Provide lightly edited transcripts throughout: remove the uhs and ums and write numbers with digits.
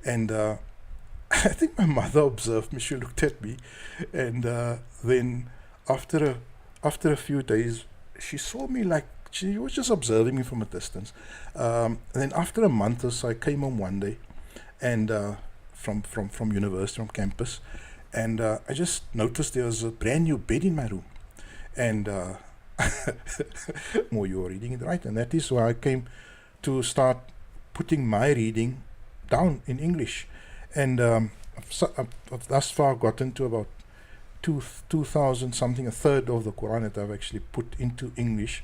And I think my mother observed me. She looked at me, and then after a few days, she saw me like she was just observing me from a distance. Then after a month or so, I came home one day, and from university, from campus, and I just noticed there was a brand new bed in my room, and more you're reading it right, and that is why I came to start putting my reading down in English, and I've thus far gotten to about 2,000 something, a third of the Quran that I've actually put into English,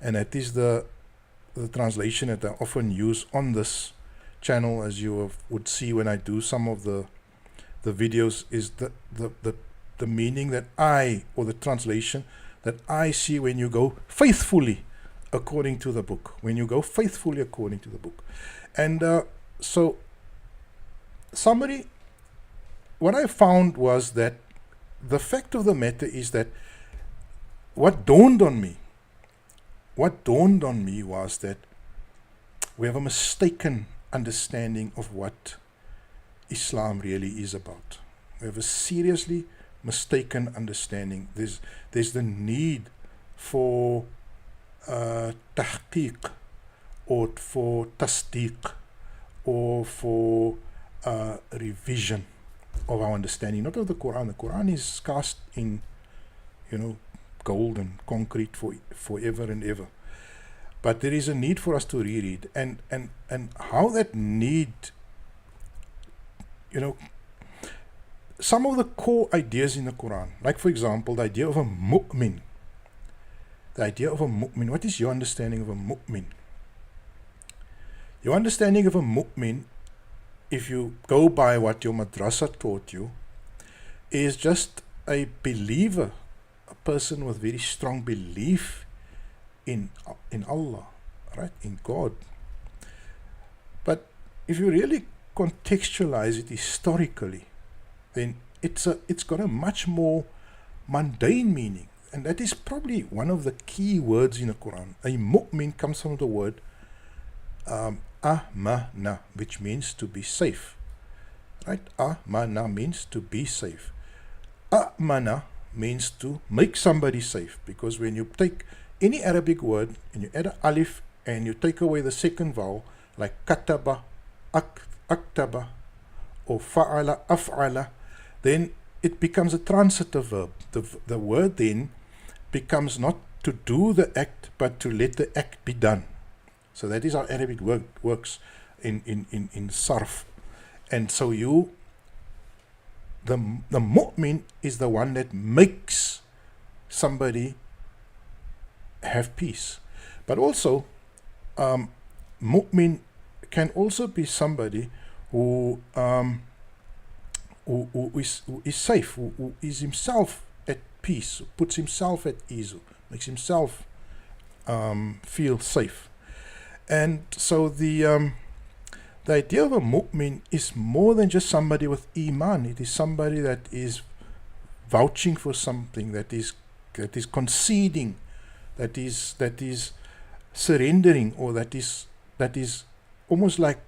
and that is the translation that I often use on this channel, as you would see when I do some of the videos, is the meaning that or the translation that I see when you go faithfully according to the book, and so summary, what I found was that the fact of the matter is that what dawned on me was that we have a mistaken understanding of what Islam really is about. We have a seriously mistaken understanding. There's the need for tahqiq, or for tasdeeq, or for revision of our understanding, not of the Quran. The Quran is cast in, gold and concrete for forever and ever. But there is a need for us to reread, and how that need, some of the core ideas in the Quran, like for example, the idea of a mu'min. What is your understanding of a mu'min? Your understanding of a mu'min, if you go by what your madrasa taught you, is just a believer, a person with very strong belief in Allah, right, in God. But if you really contextualize it historically, then it's got a much more mundane meaning, and that is probably one of the key words in the Quran. A mu'min comes from the word amana, which means to be safe, right? Amana means to be safe. Amana means to make somebody safe, because when you take any Arabic word and you add an alif and you take away the second vowel, like kataba, aktaba, or fa'ala, af'ala, then it becomes a transitive verb. The word then becomes not to do the act, but to let the act be done. So that is how Arabic works in sarf. And so the mu'min is the one that makes somebody have peace. But also, mu'min can also be somebody who is safe, who is himself at peace, who puts himself at ease, who makes himself feel safe. And so the idea of a mu'min is more than just somebody with iman. It is somebody that is vouching for something, that is conceding, that is surrendering, or that is almost like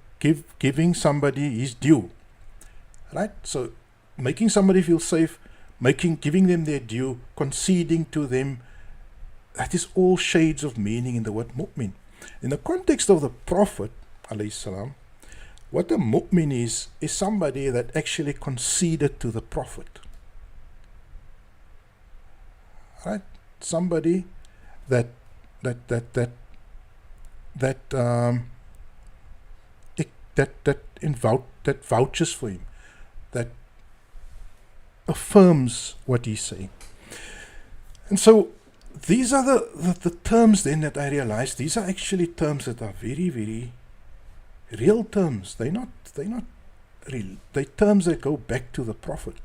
giving somebody his due, right? So making somebody feel safe, giving them their due, conceding to them, that is all shades of meaning in the word mu'min. In the context of the Prophet alayhi salam, what a mu'min is somebody that actually conceded to the Prophet, right? Somebody that vouches for him, that affirms what he's saying. And so these are the terms then that I realized, these are actually terms that are very, very real terms. They're not real. They're terms that go back to the Prophet.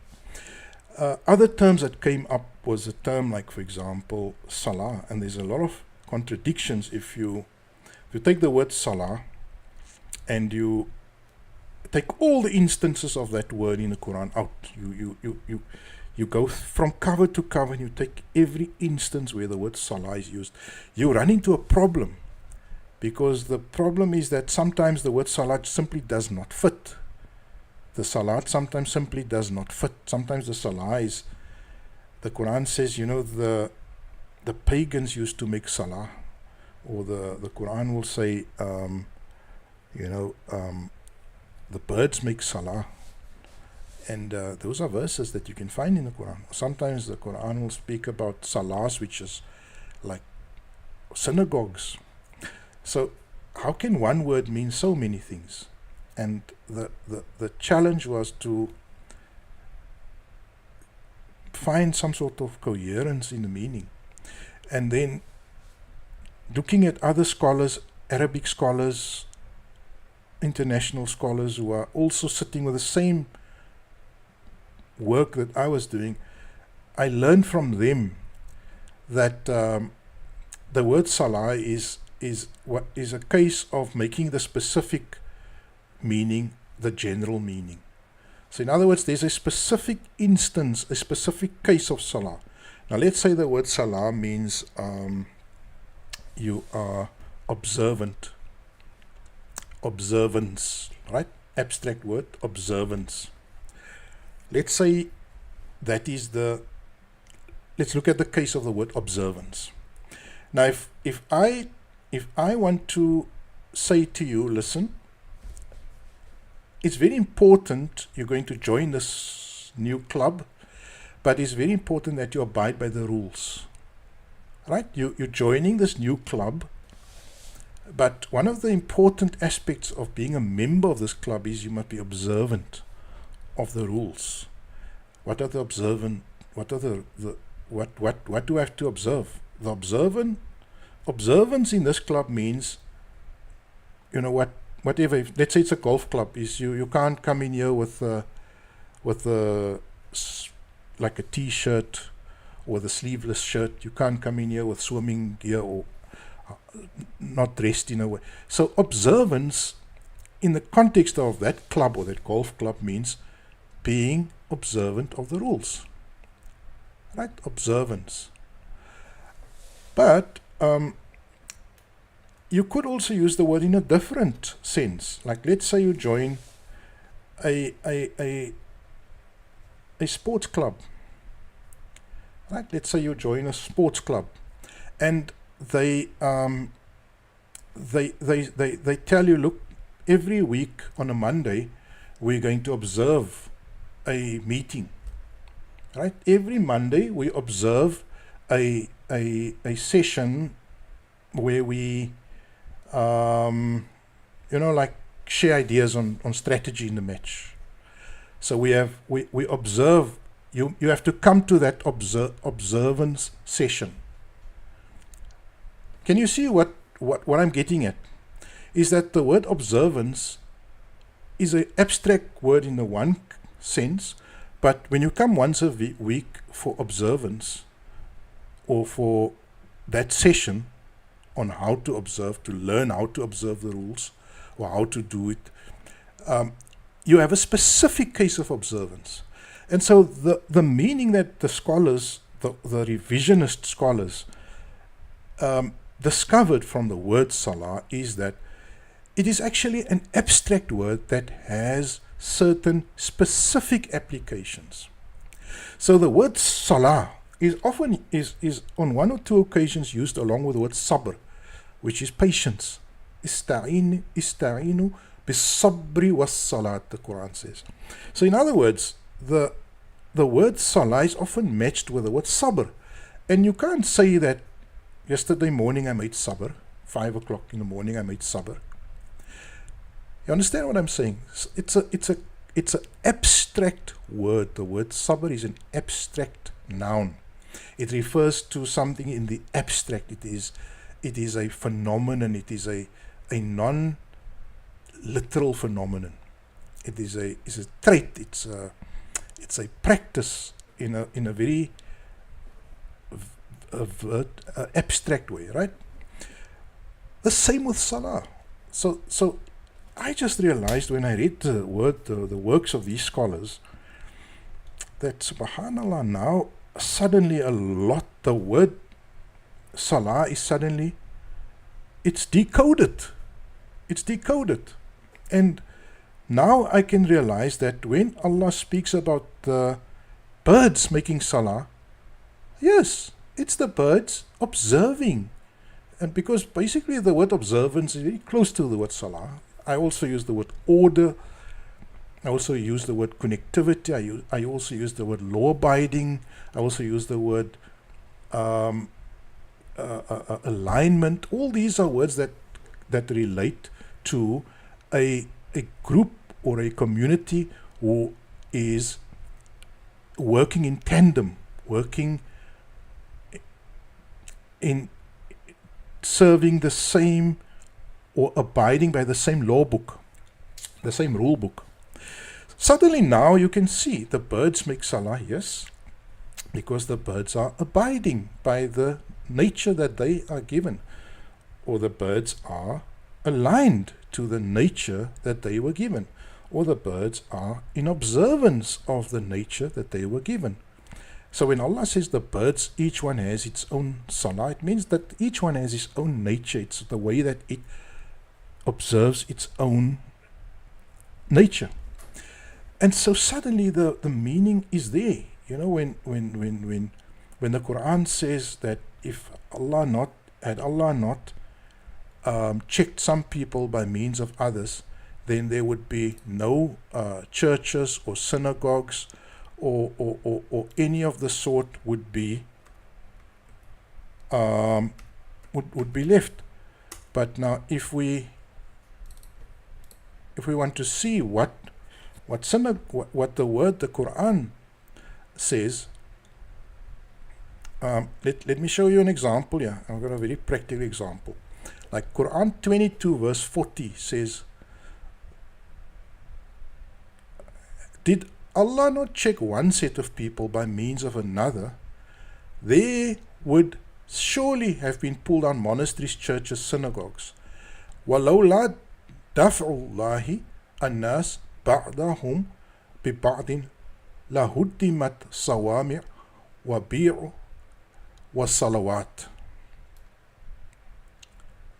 Other terms that came up was a term like, for example, salah, and there's a lot of contradictions if you take the word salah and you take all the instances of that word in the Quran out. You go from cover to cover and you take every instance where the word salah is used. You run into a problem, because the problem is that sometimes the word salah simply does not fit. the salat sometimes simply does not fit. Sometimes the salah is, the Qur'an says, the pagans used to make salah, or the Qur'an will say, the birds make salah. And those are verses that you can find in the Qur'an. Sometimes the Qur'an will speak about salahs, which is like synagogues. So how can one word mean so many things? And the challenge was to find some sort of coherence in the meaning. And then looking at other scholars, Arabic scholars, international scholars who are also sitting with the same work that I was doing, I learned from them that the word salah is a case of making the specific meaning the general meaning. So in other words, there's a specific instance, a specific case of salah. Now let's say the word salah means you are observant, observance, right? Abstract word, observance. Let's say that is let's look at the case of the word observance. Now if I want to say to you, listen, it's very important, you're going to join this new club, but it's very important that you abide by the rules, right? You're joining this new club, but one of the important aspects of being a member of this club is you must be observant of the rules. What are the observant? What are what do I have to observe? The observance in this club means, whatever. Let's say it's a golf club. Is you can't come in here with like a t-shirt or with a sleeveless shirt. You can't come in here with swimming gear or not dressed in a way. So observance in the context of that club or that golf club means being observant of the rules, right? Observance. But you could also use the word in a different sense. Like let's say you join a sports club, right? Let's say you join a sports club, and they tell you, look, every week on a Monday we're going to observe a meeting, right? Every Monday we observe a session where we like share ideas on strategy in the match. So we observe, you have to come to that observance session. Can you see what I'm getting at? Is that the word observance is an abstract word in the one sense, but when you come once a week for observance or for that session on how to observe, to learn how to observe the rules or how to do it, you have a specific case of observance. And so the meaning that the scholars, the revisionist scholars, discovered from the word salah is that it is actually an abstract word that has certain specific applications. So the word salah is often is on one or two occasions used along with the word sabr, which is patience. Ista'inu bis-sabri was-salat, the Quran says. So in other words, the word salah is often matched with the word sabr. And you can't say that yesterday morning I made sabr, 5 o'clock in the morning I made sabr. You understand what I'm saying? It's an abstract word. The word sabr is an abstract noun. It refers to something in the abstract. It is a phenomenon. It is a non-literal phenomenon. It is a trait. It's a practice in a very abstract way, right? The same with salah. So I just realized when I read the works of these scholars, that subhanallah, now suddenly the word salah is suddenly, it's decoded. And now I can realize that when Allah speaks about the birds making salah, yes, it's the birds observing. And because basically the word observance is very close to the word salah, I also use the word order. I also use the word connectivity. I also use the word law abiding. I also use the word alignment. All these are words that relate to a group or a community who is working in tandem, working in serving the same or abiding by the same law book, the same rule book. Suddenly now you can see the birds make salah, yes, because the birds are abiding by the nature that they are given, or the birds are aligned to the nature that they were given, or the birds are in observance of the nature that they were given. So when Allah says the birds, each one has its own salah, it means that each one has its own nature. It's the way that it observes its own nature. And so suddenly the meaning is there. You know, when the Qur'an says that if Allah had not checked some people by means of others, then there would be no churches or synagogues or any of the sort would be left. But now if we want to see what the word, the Qur'an says, let me show you an example here. I've got a very practical example. Like Qur'an 22 verse 40 says, did Allah not check one set of people by means of another, there would surely have been pulled down monasteries, churches, synagogues. وَلَوْلَا دَفْعُ اللَّهِ النَّاسِ بَعْضَهُمْ بِبَعْضٍ لَهُدِّمَتْ صَوَامِعُ وَبِيعُ وَصَلَوَاتٍ.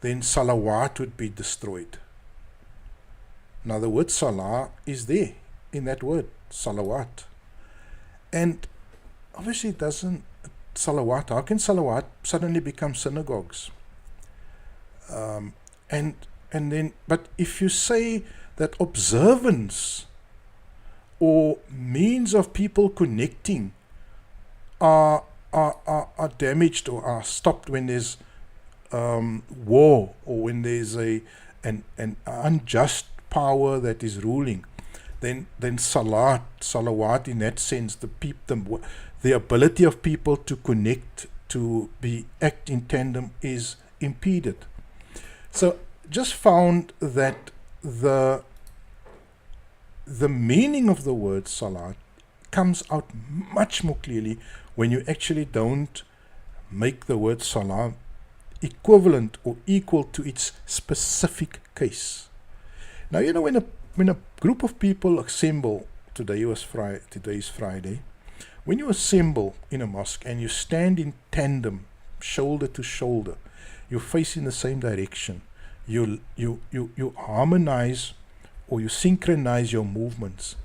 Then salawat would be destroyed. Now the word salah is there in that word, salawat. And obviously it doesn't, salawat, how can salawat suddenly become synagogues? And then, but if you say that observance or means of people connecting are damaged or are stopped when there's war, or when there's an unjust power that is ruling, then salawat in that sense, the ability of people to connect, to act in tandem is impeded. So just found that the meaning of the word salat comes out much more clearly when you actually don't make the word salah equivalent or equal to its specific case. Now, you know, when a group of people assemble, today is Friday, when you assemble in a mosque and you stand in tandem, shoulder to shoulder, you face in the same direction, you harmonize or you synchronize your movements.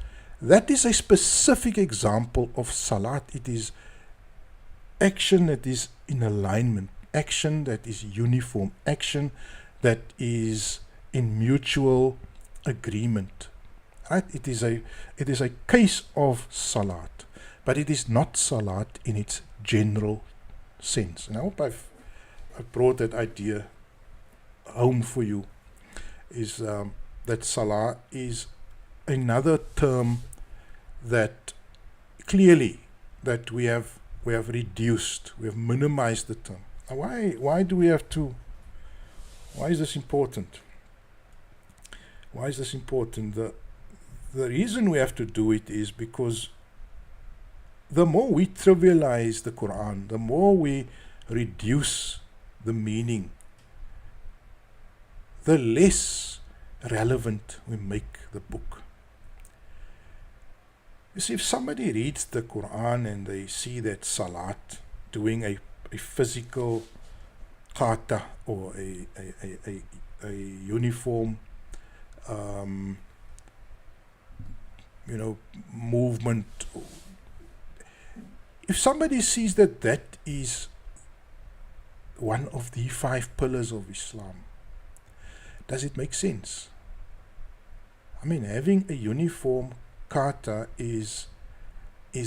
That is a specific example of salat. It is action that is in alignment, action that is uniform, action that is in mutual agreement. Right? It is a case of salat, but it is not salat in its general sense. And I hope I've brought that idea home for you, is that salah is another term that clearly that we have reduced, we have minimized the term. Now why do we have to? Why is this important? Why is this important? The reason we have to do it is because the more we trivialize the Qur'an, the more we reduce the meaning, the less relevant we make the book. You see, if somebody reads the Qur'an and they see that salat, doing a physical kata or a uniform movement. If somebody sees that that is one of the 5 pillars of Islam, does it make sense? I mean, having a uniform kata is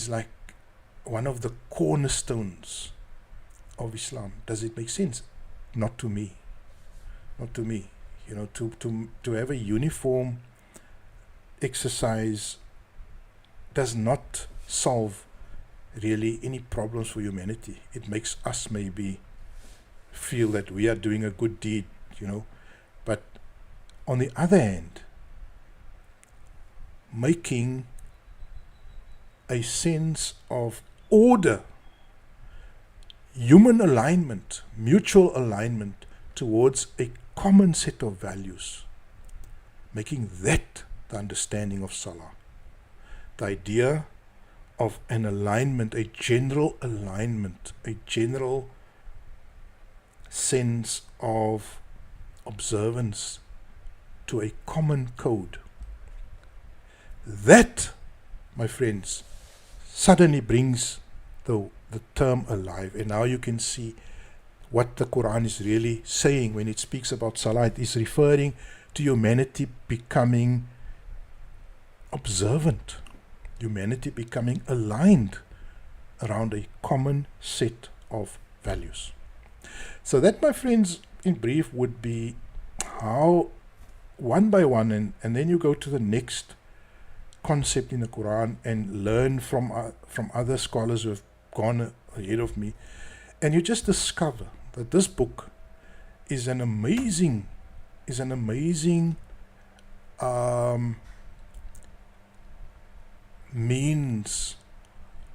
like one of the cornerstones of Islam. Does it make sense? Not to me. Not to me. To have a uniform exercise does not solve really any problems for humanity. It makes us maybe feel that we are doing a good deed, But on the other hand, making a sense of order, human alignment, mutual alignment towards a common set of values, making that the understanding of Salah. The idea of an alignment, a general alignment, a general sense of observance to a common code. That, my friends, suddenly brings the term alive. And now you can see what the Qur'an is really saying when it speaks about Salah. It is referring to humanity becoming observant, humanity becoming aligned around a common set of values. So that, my friends, in brief, would be how one by one, and then you go to the next concept in the Quran and learn from other scholars who have gone ahead of me, and you just discover that this book is an amazing means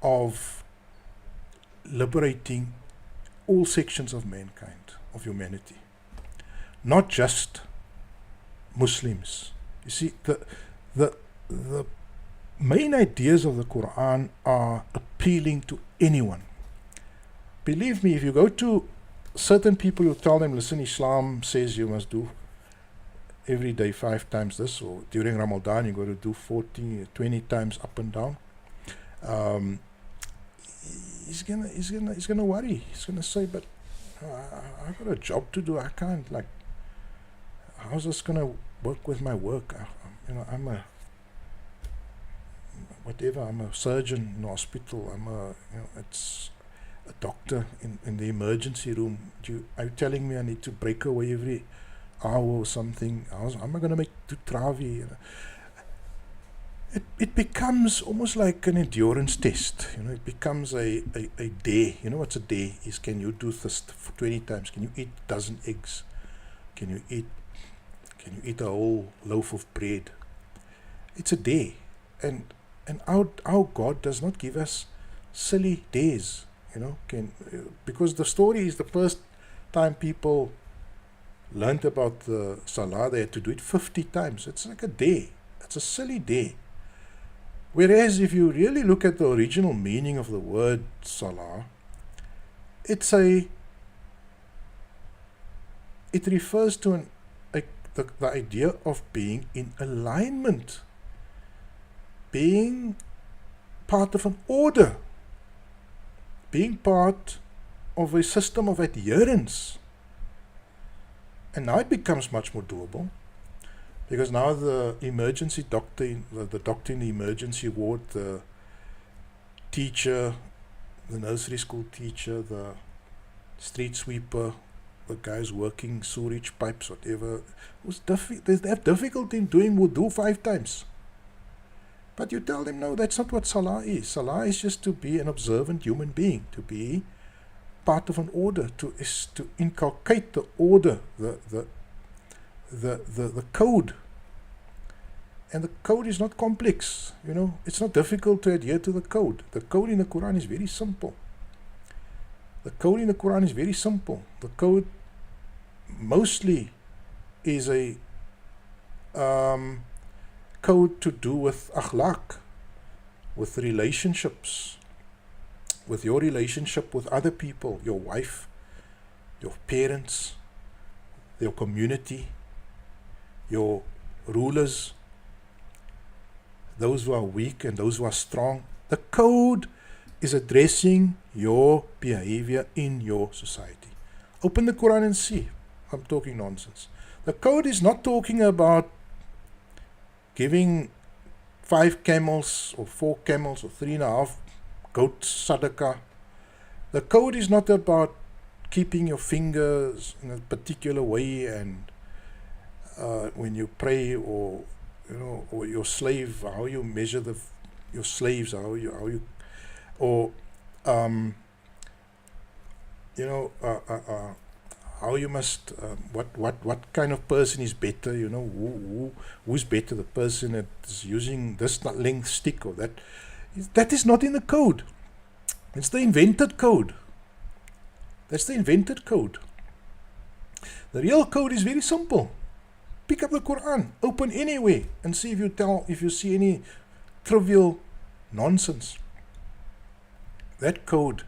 of liberating all sections of mankind, of humanity, not just Muslims. You see, the main ideas of the Quran are appealing to anyone. Believe me, if you go to certain people, you tell them, listen, Islam says you must do every day 5 times this, or during Ramadan you got to do 20 times up and down. He's gonna worry. He's gonna say, but I've got a job to do. I can't, how's this gonna work with my work? I'm a surgeon in the hospital. It's a doctor in the emergency room. Are you telling me I need to break away every hour or something? How am I going to make to Travi? It becomes almost like an endurance test. It becomes a day. You know what's a day? Is can you do this for 20 times? Can you eat a dozen eggs? Can you eat a whole loaf of bread? It's a day. And our God does not give us silly days, because the story is the first time people learned about the Salah, they had to do it 50 times. It's like a day. It's a silly day. Whereas if you really look at the original meaning of the word Salah, it refers to the idea of being in alignment, being part of an order, being part of a system of adherence. And now it becomes much more doable, because now the emergency doctor, the doctor in the emergency ward, the teacher, the nursery school teacher, the street sweeper, the guys working sewage pipes, whatever, they have difficulty in doing wudu 5 times. But you tell them, no, that's not what Salah is. Salah is just to be an observant human being, to be part of an order, to inculcate the order, the code. And the code is not complex, it's not difficult to adhere to the code. The code in the Quran is very simple. The code mostly is a code to do with akhlaq, with relationships, with your relationship with other people, your wife, your parents, your community, your rulers. those who are weak and those who are strong. The code is addressing your behavior in your society. Open the Qur'an and see. I'm talking nonsense. The code is not talking about giving 5 camels or 4 camels or 3.5 goats sadaqah. The code is not about keeping your fingers in a particular way, and when you pray, or or your slave, how you measure your slaves, how you or how you must what kind of person is better, who's better, the person that is using this length stick or that. That is not in the code. It's the invented code. That's the invented code. The real code is very simple. Pick up the Quran, open anywhere, and see if you see any trivial nonsense. That code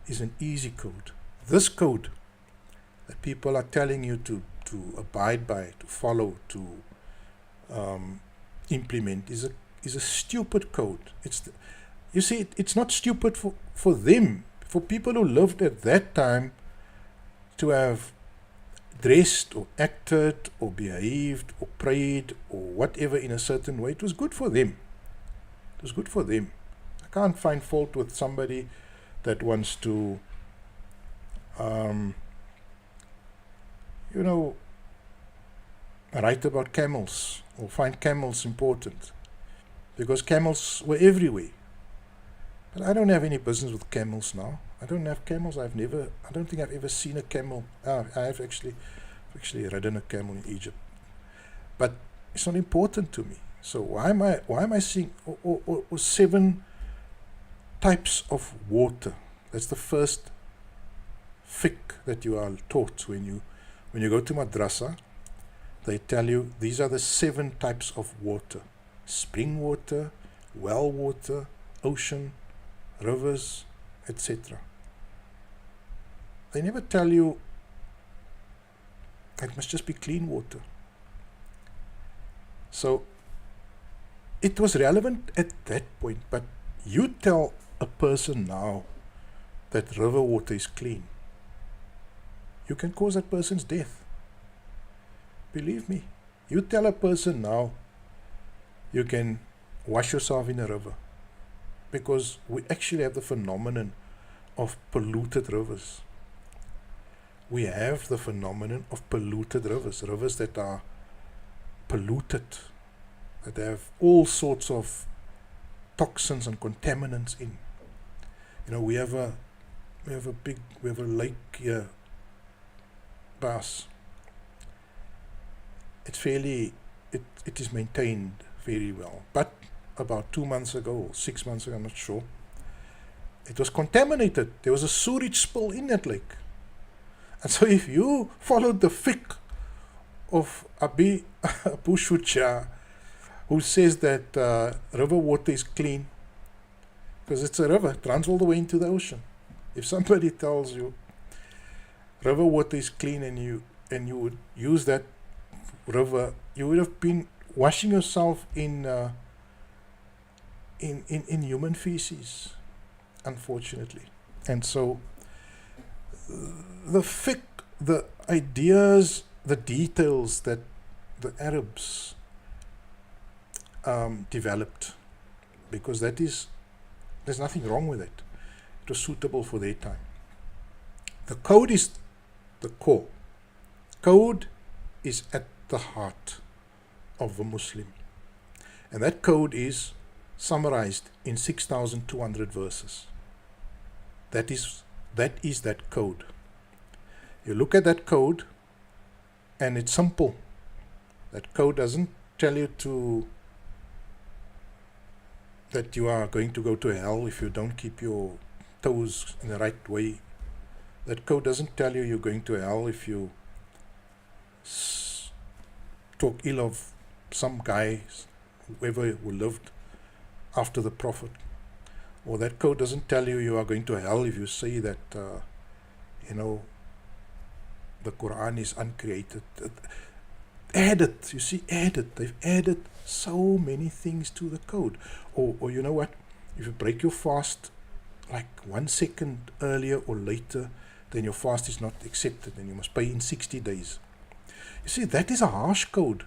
is an easy code. This code that people are telling you to abide by, to follow, to implement is a stupid code. It's not stupid for them, for people who lived at that time, to have dressed or acted or behaved or prayed or whatever in a certain way. It was good for them. It was good for them. I can't find fault with somebody that wants to write about camels or find camels important, because camels were everywhere. But I don't have any business with camels now. I don't have camels. I don't think I've ever seen a camel. I have actually ridden a camel in Egypt. But it's not important to me. So why am I seeing 7 types of water? That's the first fiqh that you are taught when you go to madrasa. They tell you these are the 7 types of water: spring water, well water, ocean, rivers, etc. They never tell you it must just be clean water. So it was relevant at that point, but you tell a person now that river water is clean, you can cause that person's death. Believe me. You tell a person now you can wash yourself in a river, because we actually have the phenomenon of polluted rivers. We have the phenomenon of polluted rivers, rivers that are polluted, that have all sorts of toxins and contaminants in. We have a lake here, Bass. It is maintained very well, but about 2 months ago or 6 months ago, I'm not sure, it was contaminated. There was a sewage spill in that lake. And so if you followed the fiqh of Abu Shuja, who says that river water is clean, because it's a river, it runs all the way into the ocean. If somebody tells you river water is clean and you would use that river, you would have been washing yourself in human feces, unfortunately. And so the fiqh, the ideas, the details that the Arabs developed, because there's nothing wrong with it. It was suitable for their time. The code is the core. Code is at the heart of a Muslim. And that code is summarized in 6,200 verses. That is that code. You look at that code and it's simple. That code doesn't tell you that you are going to go to hell if you don't keep your toes in the right way. That code doesn't tell you you're going to hell if you talk ill of some guy, whoever who lived after the Prophet. Or that code doesn't tell you are going to hell if you say that, the Qur'an is uncreated. Added, they've added so many things to the code. Or you know what? If you break your fast like 1 second earlier or later, then your fast is not accepted and you must pay in 60 days. You see, that is a harsh code.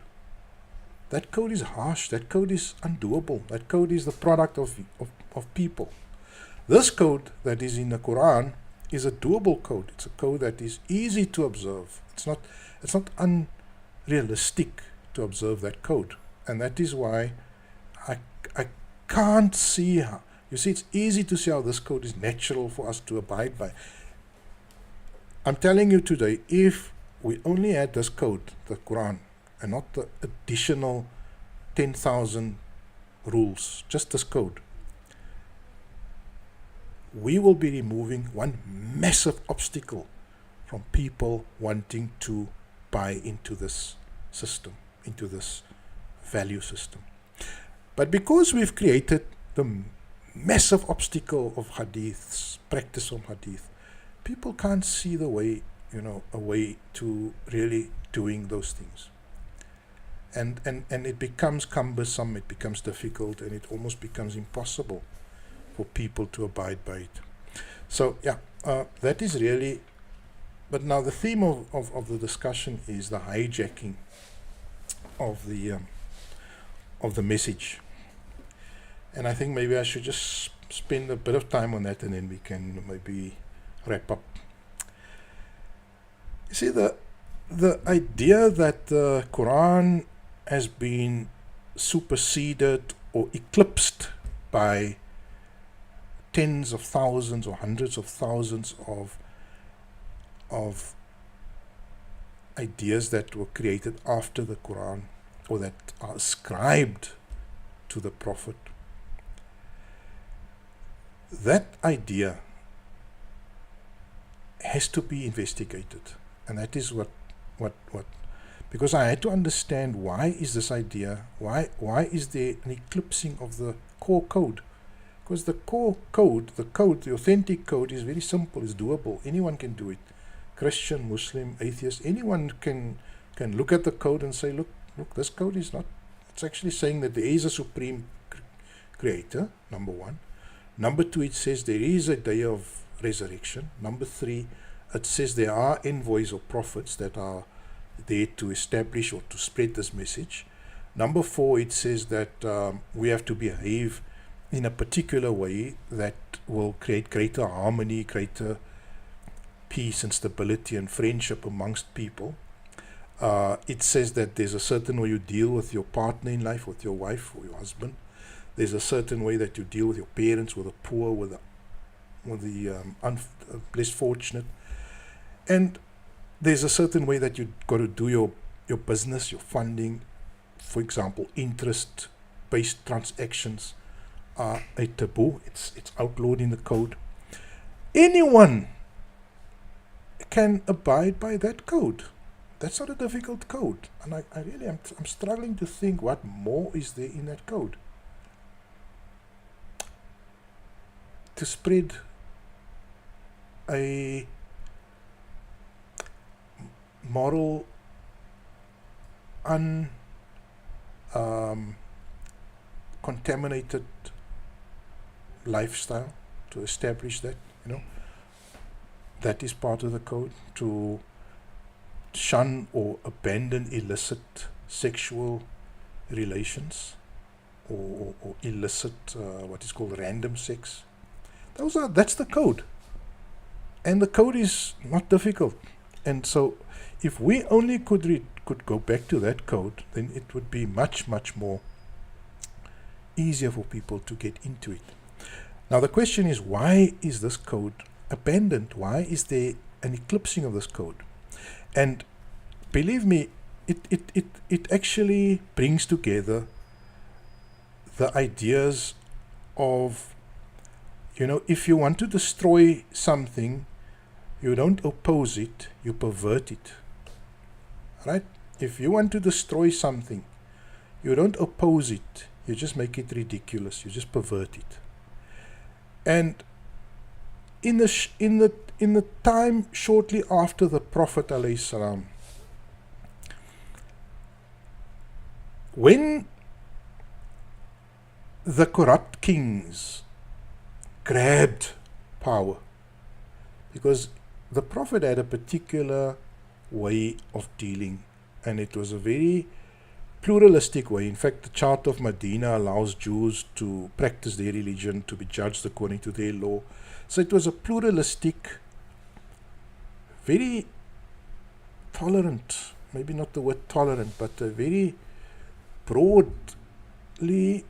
That code is harsh. That code is undoable. That code is the product of people. This code that is in the Qur'an is a doable code. It's a code that is easy to observe. It's not unrealistic to observe that code. And that is why I can't see how. You see, it's easy to see how this code is natural for us to abide by. I'm telling you today, if we only had this code, the Quran, and not the additional 10,000 rules, just this code, we will be removing one massive obstacle from people wanting to buy into this system, into this value system. But because we've created the massive obstacle of hadiths, practice of hadith, people can't see the way, a way to really doing those things. And it becomes cumbersome, it becomes difficult, and it almost becomes impossible for people to abide by it. So yeah, that is really, but now the theme of the discussion is the hijacking of the message. And I think maybe I should just spend a bit of time on that, and then we can maybe wrap up. You see, the idea that the Quran has been superseded or eclipsed by tens of thousands or hundreds of thousands of ideas that were created after the Quran, or that are ascribed to the Prophet. That idea has to be investigated, and that is what because I had to understand, why is this idea, why is there an eclipsing of the core code? Because the core code, the authentic code, is very simple, is doable. Anyone can do it. Christian, Muslim, atheist, anyone can look at the code and say, look, this code is not, it's actually saying that there is a supreme creator, number one. Number two, it says there is a day of resurrection. Number three, it says there are envoys or prophets that are there to establish or to spread this message. Number four, it says that we have to behave in a particular way that will create greater harmony, greater peace and stability and friendship amongst people. It says that there's a certain way you deal with your partner in life, with your wife or your husband. There's a certain way that you deal with your parents, with the poor, with the less fortunate. And there's a certain way that you've got to do your business, your funding. For example, interest-based transactions are a taboo. It's outlawed in the code. Anyone can abide by that code. That's not a difficult code. And I really am struggling to think what more is there in that code. To spread a moral contaminated lifestyle, to establish that, that is part of the code. To shun or abandon illicit sexual relations, or illicit what is called random sex. That's the code, and the code is not difficult. And so if we only could go back to that code, then it would be much more easier for people to get into it. Now the question is, why is this code abandoned? Why is there an eclipsing of this code? And believe me, it actually brings together the ideas of, if you want to destroy something, you don't oppose it, you pervert it. Right? If you want to destroy something, you don't oppose it, you just make it ridiculous, you just pervert it. And in the time shortly after the Prophet ﷺ, when the corrupt kings grabbed power because the Prophet had a particular way of dealing, and it was a very pluralistic way. In fact, the Charter of Medina allows Jews to practice their religion, to be judged according to their law. So it was a pluralistic, very tolerant, maybe not the word tolerant, but a very broadly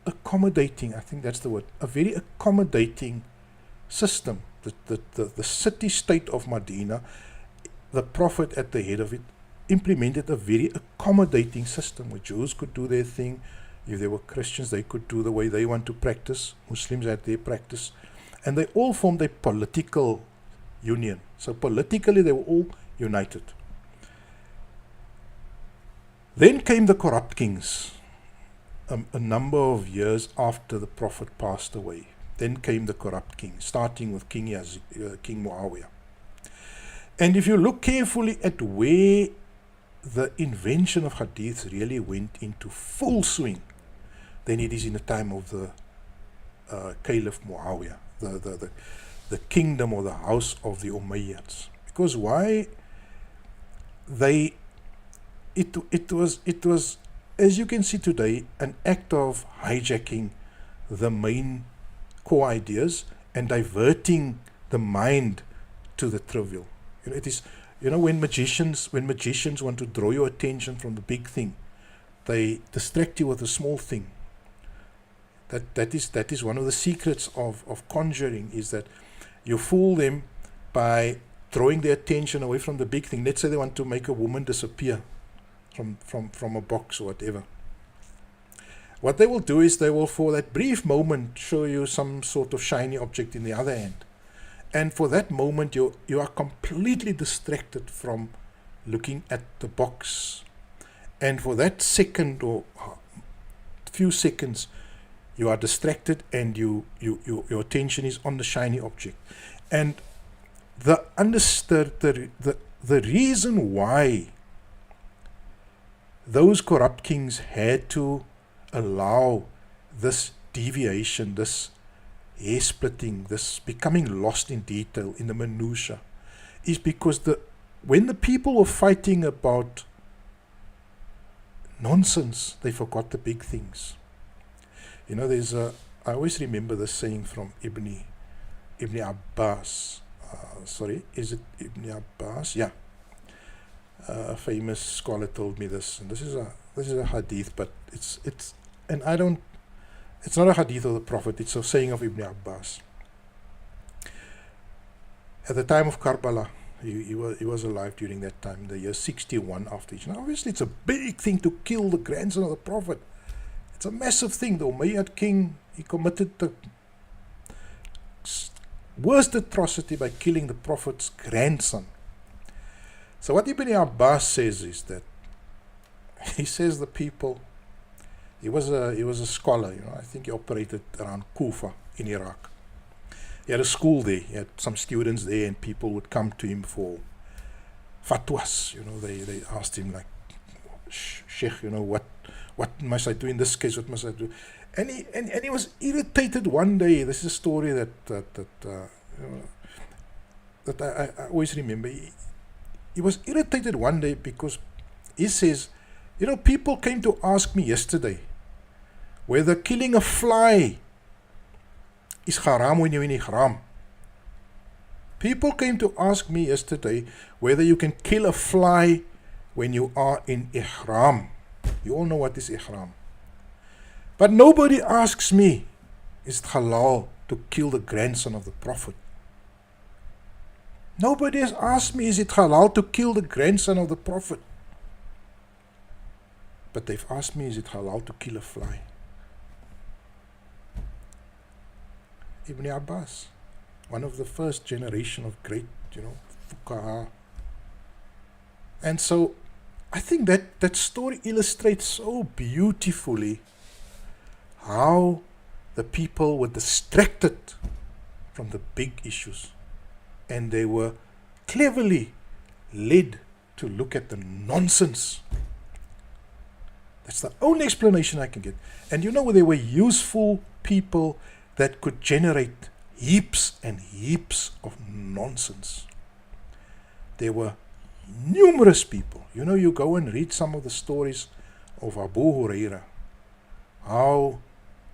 accommodating, I think that's the word, a very accommodating system. The city-state of Medina, the Prophet at the head of it, implemented a very accommodating system where Jews could do their thing. If they were Christians, they could do the way they want to practice. Muslims had their practice. And they all formed a political union. So politically, they were all united. Then came the corrupt kings, a number of years after the Prophet passed away. Then came the corrupt kings, starting with King Muawiyah. And if you look carefully at where the invention of hadith really went into full swing, then it is in the time of the Caliph Muawiyah, the kingdom or the house of the Umayyads. Because why? It was, as you can see today, an act of hijacking the main core ideas and diverting the mind to the trivial. It is, when magicians want to draw your attention from the big thing, they distract you with a small thing. That is one of the secrets of conjuring, is that you fool them by drawing their attention away from the big thing. Let's say they want to make a woman disappear from a box or whatever. What they will do is they will, for that brief moment, show you some sort of shiny object in the other hand. And for that moment, you are completely distracted from looking at the box. And for that second or few seconds, you are distracted and your attention is on the shiny object. And the reason why those corrupt kings had to allow this deviation, this hair splitting, this becoming lost in detail, in the minutiae, is because when the people were fighting about nonsense, they forgot the big things. I always remember this saying from Ibn Abbas. Is it Ibn Abbas? Yeah. A famous scholar told me this, and this is a hadith, but it's not a hadith of the Prophet, it's a saying of Ibn Abbas. At the time of Karbala, he was alive during that time, the year 61 after Hijrah. Obviously, it's a big thing to kill the grandson of the Prophet. It's a massive thing. The Umayyad king, he committed the worst atrocity by killing the Prophet's grandson. So what Ibn Abbas says is that he says the people, he was a scholar, I think he operated around Kufa in Iraq. He had a school there, he had some students there, and people would come to him for fatwas. They asked him, like, Sheikh, what must I do in this case, what must I do? And he was irritated one day. This is a story that I always remember. He was irritated one day because he says, people came to ask me yesterday whether killing a fly is haram when you're in ihram. People came to ask me yesterday whether you can kill a fly when you are in ihram. You all know what is ihram. But nobody asks me, is it halal to kill the grandson of the Prophet? Nobody has asked me, is it halal to kill the grandson of the Prophet? But they've asked me, is it halal to kill a fly? Ibn Abbas, one of the first generation of great, fuqaha. And so, I think that story illustrates so beautifully how the people were distracted from the big issues. And they were cleverly led to look at the nonsense That's the only explanation I can get. And there were useful people that could generate heaps and heaps of nonsense. There were numerous people. You go and read some of the stories of Abu Huraira, how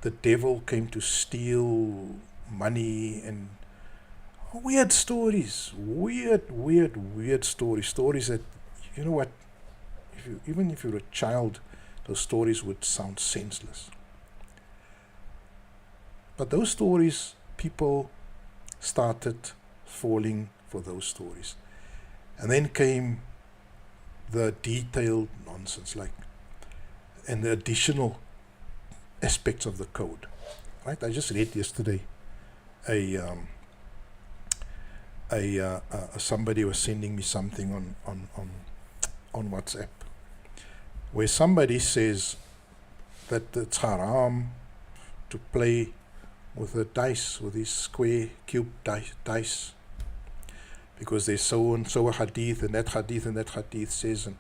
the devil came to steal money, and weird stories, weird stories that, what, even if you're a child, those stories would sound senseless. But those stories, people started falling for those stories. And then came the detailed nonsense, and the additional aspects of the code. Right? I just read yesterday somebody was sending me something on WhatsApp, where somebody says that it's haram to play with the dice, with these square cube dice, because there's so and so a hadith, and that hadith says, and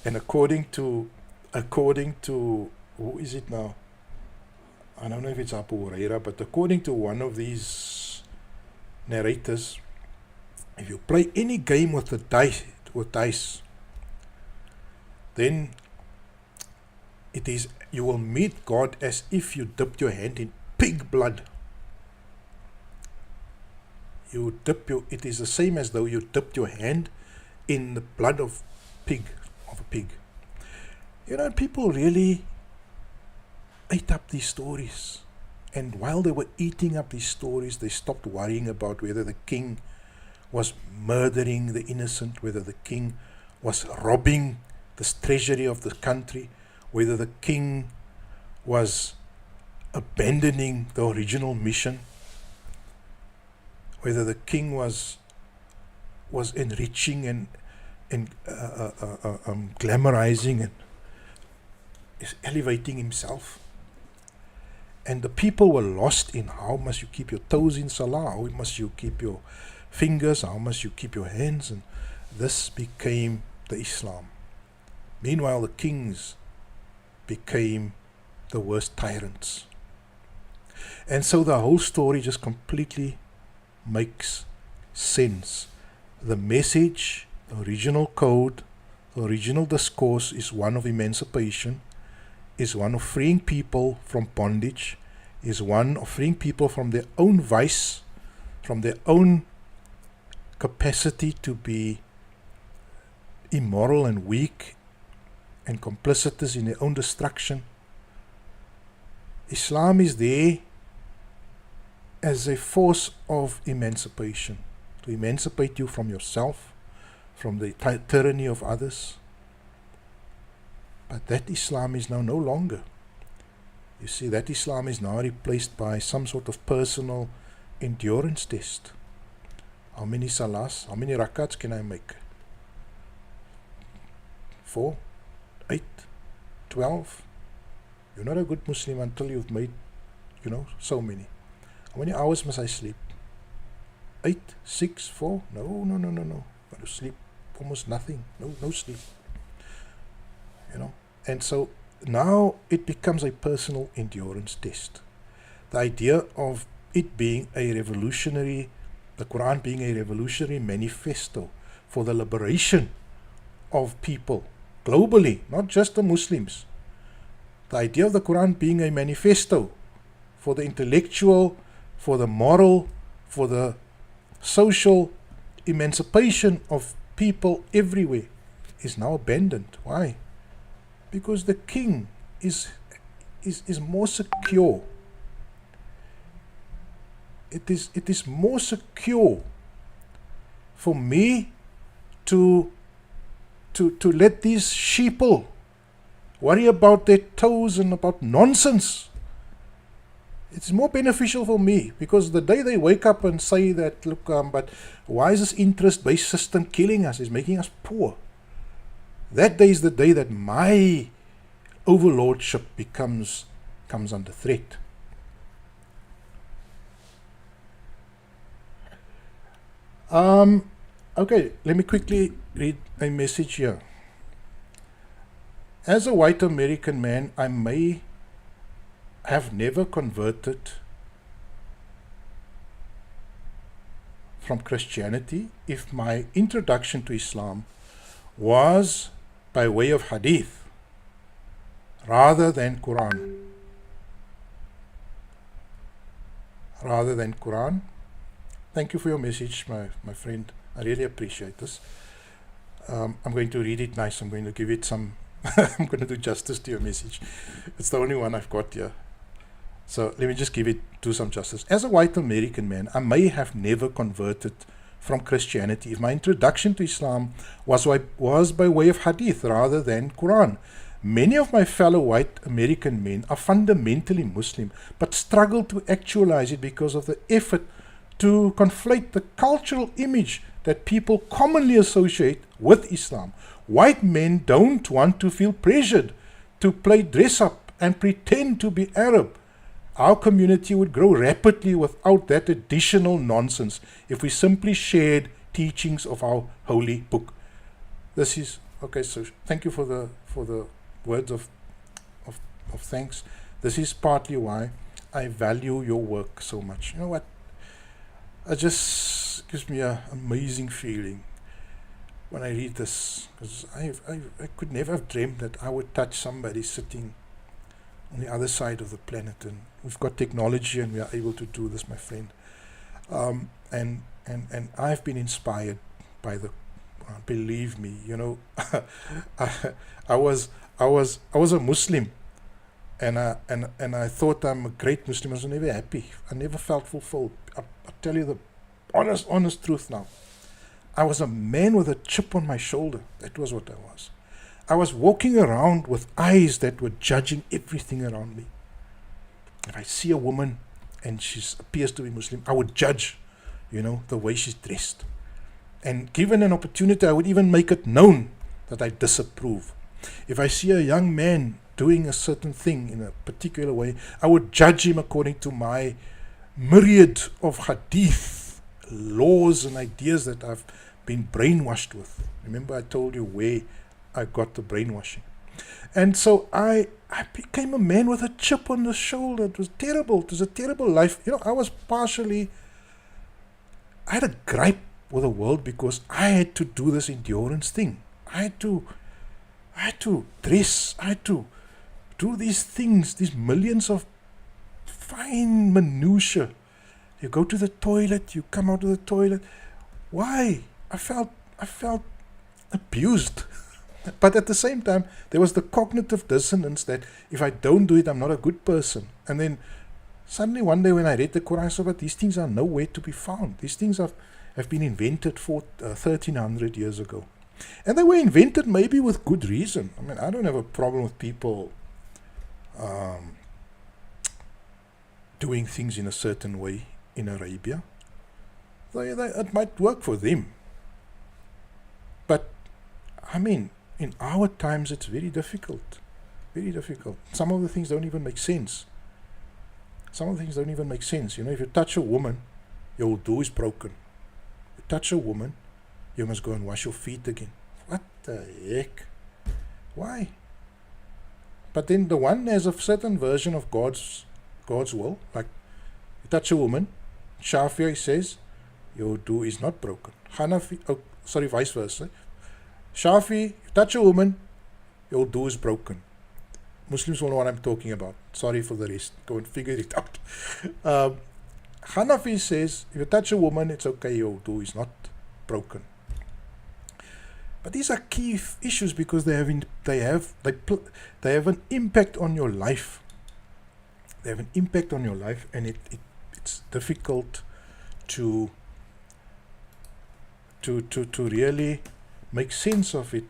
and according to who is it now? I don't know if it's Abu Huraira, but according to one of these narrators, if you play any game with the dice, then you will meet God as if you dipped your hand in pig blood. It is the same as though you dipped your hand in the blood of a pig. People really ate up these stories. And while they were eating up these stories, they stopped worrying about whether the king was murdering the innocent, whether the king was robbing the treasury of the country, whether the king was abandoning the original mission, whether the king was enriching and glamorizing and is elevating himself. And the people were lost in how must you keep your toes in salah, how must you keep your fingers, how must you keep your hands, and this became the Islam. Meanwhile, the kings became the worst tyrants. And so the whole story just completely makes sense. The message, the original code, the original discourse is one of emancipation, is one of freeing people from bondage, is one of freeing people from their own vice, from their own capacity to be immoral and weak and complicitous in their own destruction. Islam is there as a force of emancipation, to emancipate you from yourself, from the tyranny of others. But that Islam is now no longer. You see, that Islam is now replaced by some sort of personal endurance test. How many salahs, how many rakats can I make? 4, 8, 12? You're not a good Muslim until you've made, so many. How many hours must I sleep? 8, 6, 4? No. Got to sleep almost nothing. No sleep. And so now it becomes a personal endurance test. The idea of it being a revolutionary, the Qur'an being a revolutionary manifesto for the liberation of people globally, not just the Muslims. The idea of the Qur'an being a manifesto for the intellectual, for the moral, for the social emancipation of people everywhere is now abandoned. Why? Because the king is more secure. It is more secure for me to let these sheeple worry about their toes and about nonsense. It's more beneficial for me, because the day they wake up and say that, look, but why is this interest-based system killing us? It's making us poor. That day is the day that my overlordship comes under threat. Okay, let me quickly read a message here. As a white American man, I may have never converted from Christianity if my introduction to Islam was by way of hadith rather than Qur'an. Thank you for your message, my friend. I really appreciate this. I'm going to read it nice. I'm going to give it some I'm going to do justice to your message. It's the only one I've got here. So let me just do some justice. As a white American man, I may have never converted from Christianity if my introduction to Islam was by way of hadith rather than Quran. Many of my fellow white American men are fundamentally Muslim, but struggle to actualize it because of the effort to conflate the cultural image that people commonly associate with Islam. White men don't want to feel pressured to play dress up and pretend to be Arab. Our community would grow rapidly without that additional nonsense if we simply shared teachings of our holy book. This is okay. So thank you for the words of thanks. This is partly why I value your work so much. You know what? It just gives me an amazing feeling when I read this, because I could never have dreamed that I would touch somebody sitting on the other side of the planet, and we've got technology and we are able to do this, my friend. And I've been inspired by the Quran. Believe me, you know, I was a Muslim, and I thought I'm a great Muslim. I was never happy. I never felt fulfilled. I tell you the honest truth now. I was a man with a chip on my shoulder. That was what I was. I was walking around with eyes that were judging everything around me. If I see a woman and she appears to be Muslim, I would judge, you know, the way she's dressed. And given an opportunity, I would even make it known that I disapprove. If I see a young man doing a certain thing in a particular way, I would judge him according to my myriad of hadith, laws and ideas that I've been brainwashed with. Remember I told you where I got the brainwashing. And so I became a man with a chip on the shoulder. It was terrible. It was a terrible life. You know, I had a gripe with the world because I had to do this endurance thing. I had to dress. I had to do these things, these millions of fine minutiae. You go to the toilet, you come out of the toilet. Why? I felt abused. But at the same time, there was the cognitive dissonance that if I don't do it, I'm not a good person. And then suddenly one day when I read the Quran, I saw that these things are nowhere to be found. These things have been invented 1300 years ago. And they were invented maybe with good reason. I mean, I don't have a problem with people doing things in a certain way in Arabia. It might work for them. But, I mean, in our times, it's very difficult. Very difficult. Some of the things don't even make sense. You know, if you touch a woman, your wudu is broken. You touch a woman, you must go and wash your feet again. What the heck? Why? But then the one has a certain version of God's will. Like, you touch a woman, Shafi'i says, your wudu is not broken. Vice versa. Shafi, you touch a woman, your wudu is broken. Muslims will know what I'm talking about. Sorry for the rest. Go and figure it out. Hanafi says, if you touch a woman, it's okay, your wudu is not broken. But these are key issues because they have an impact on your life. They have an impact on your life, and it's difficult to really make sense of it.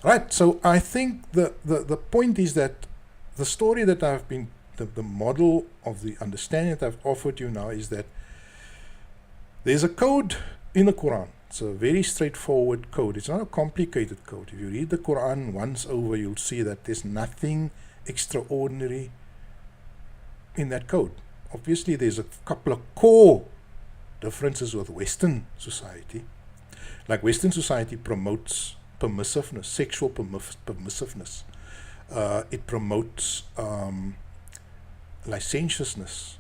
Right, so I think the point is that the story that I've been, the model of the understanding that I've offered you now is that there's a code in the Quran. It's a very straightforward code. It's not a complicated code. If you read the Quran once over, you'll see that there's nothing extraordinary in that code. Obviously, there's a couple of core differences with Western society. Like Western society promotes permissiveness, sexual permissiveness. It promotes licentiousness.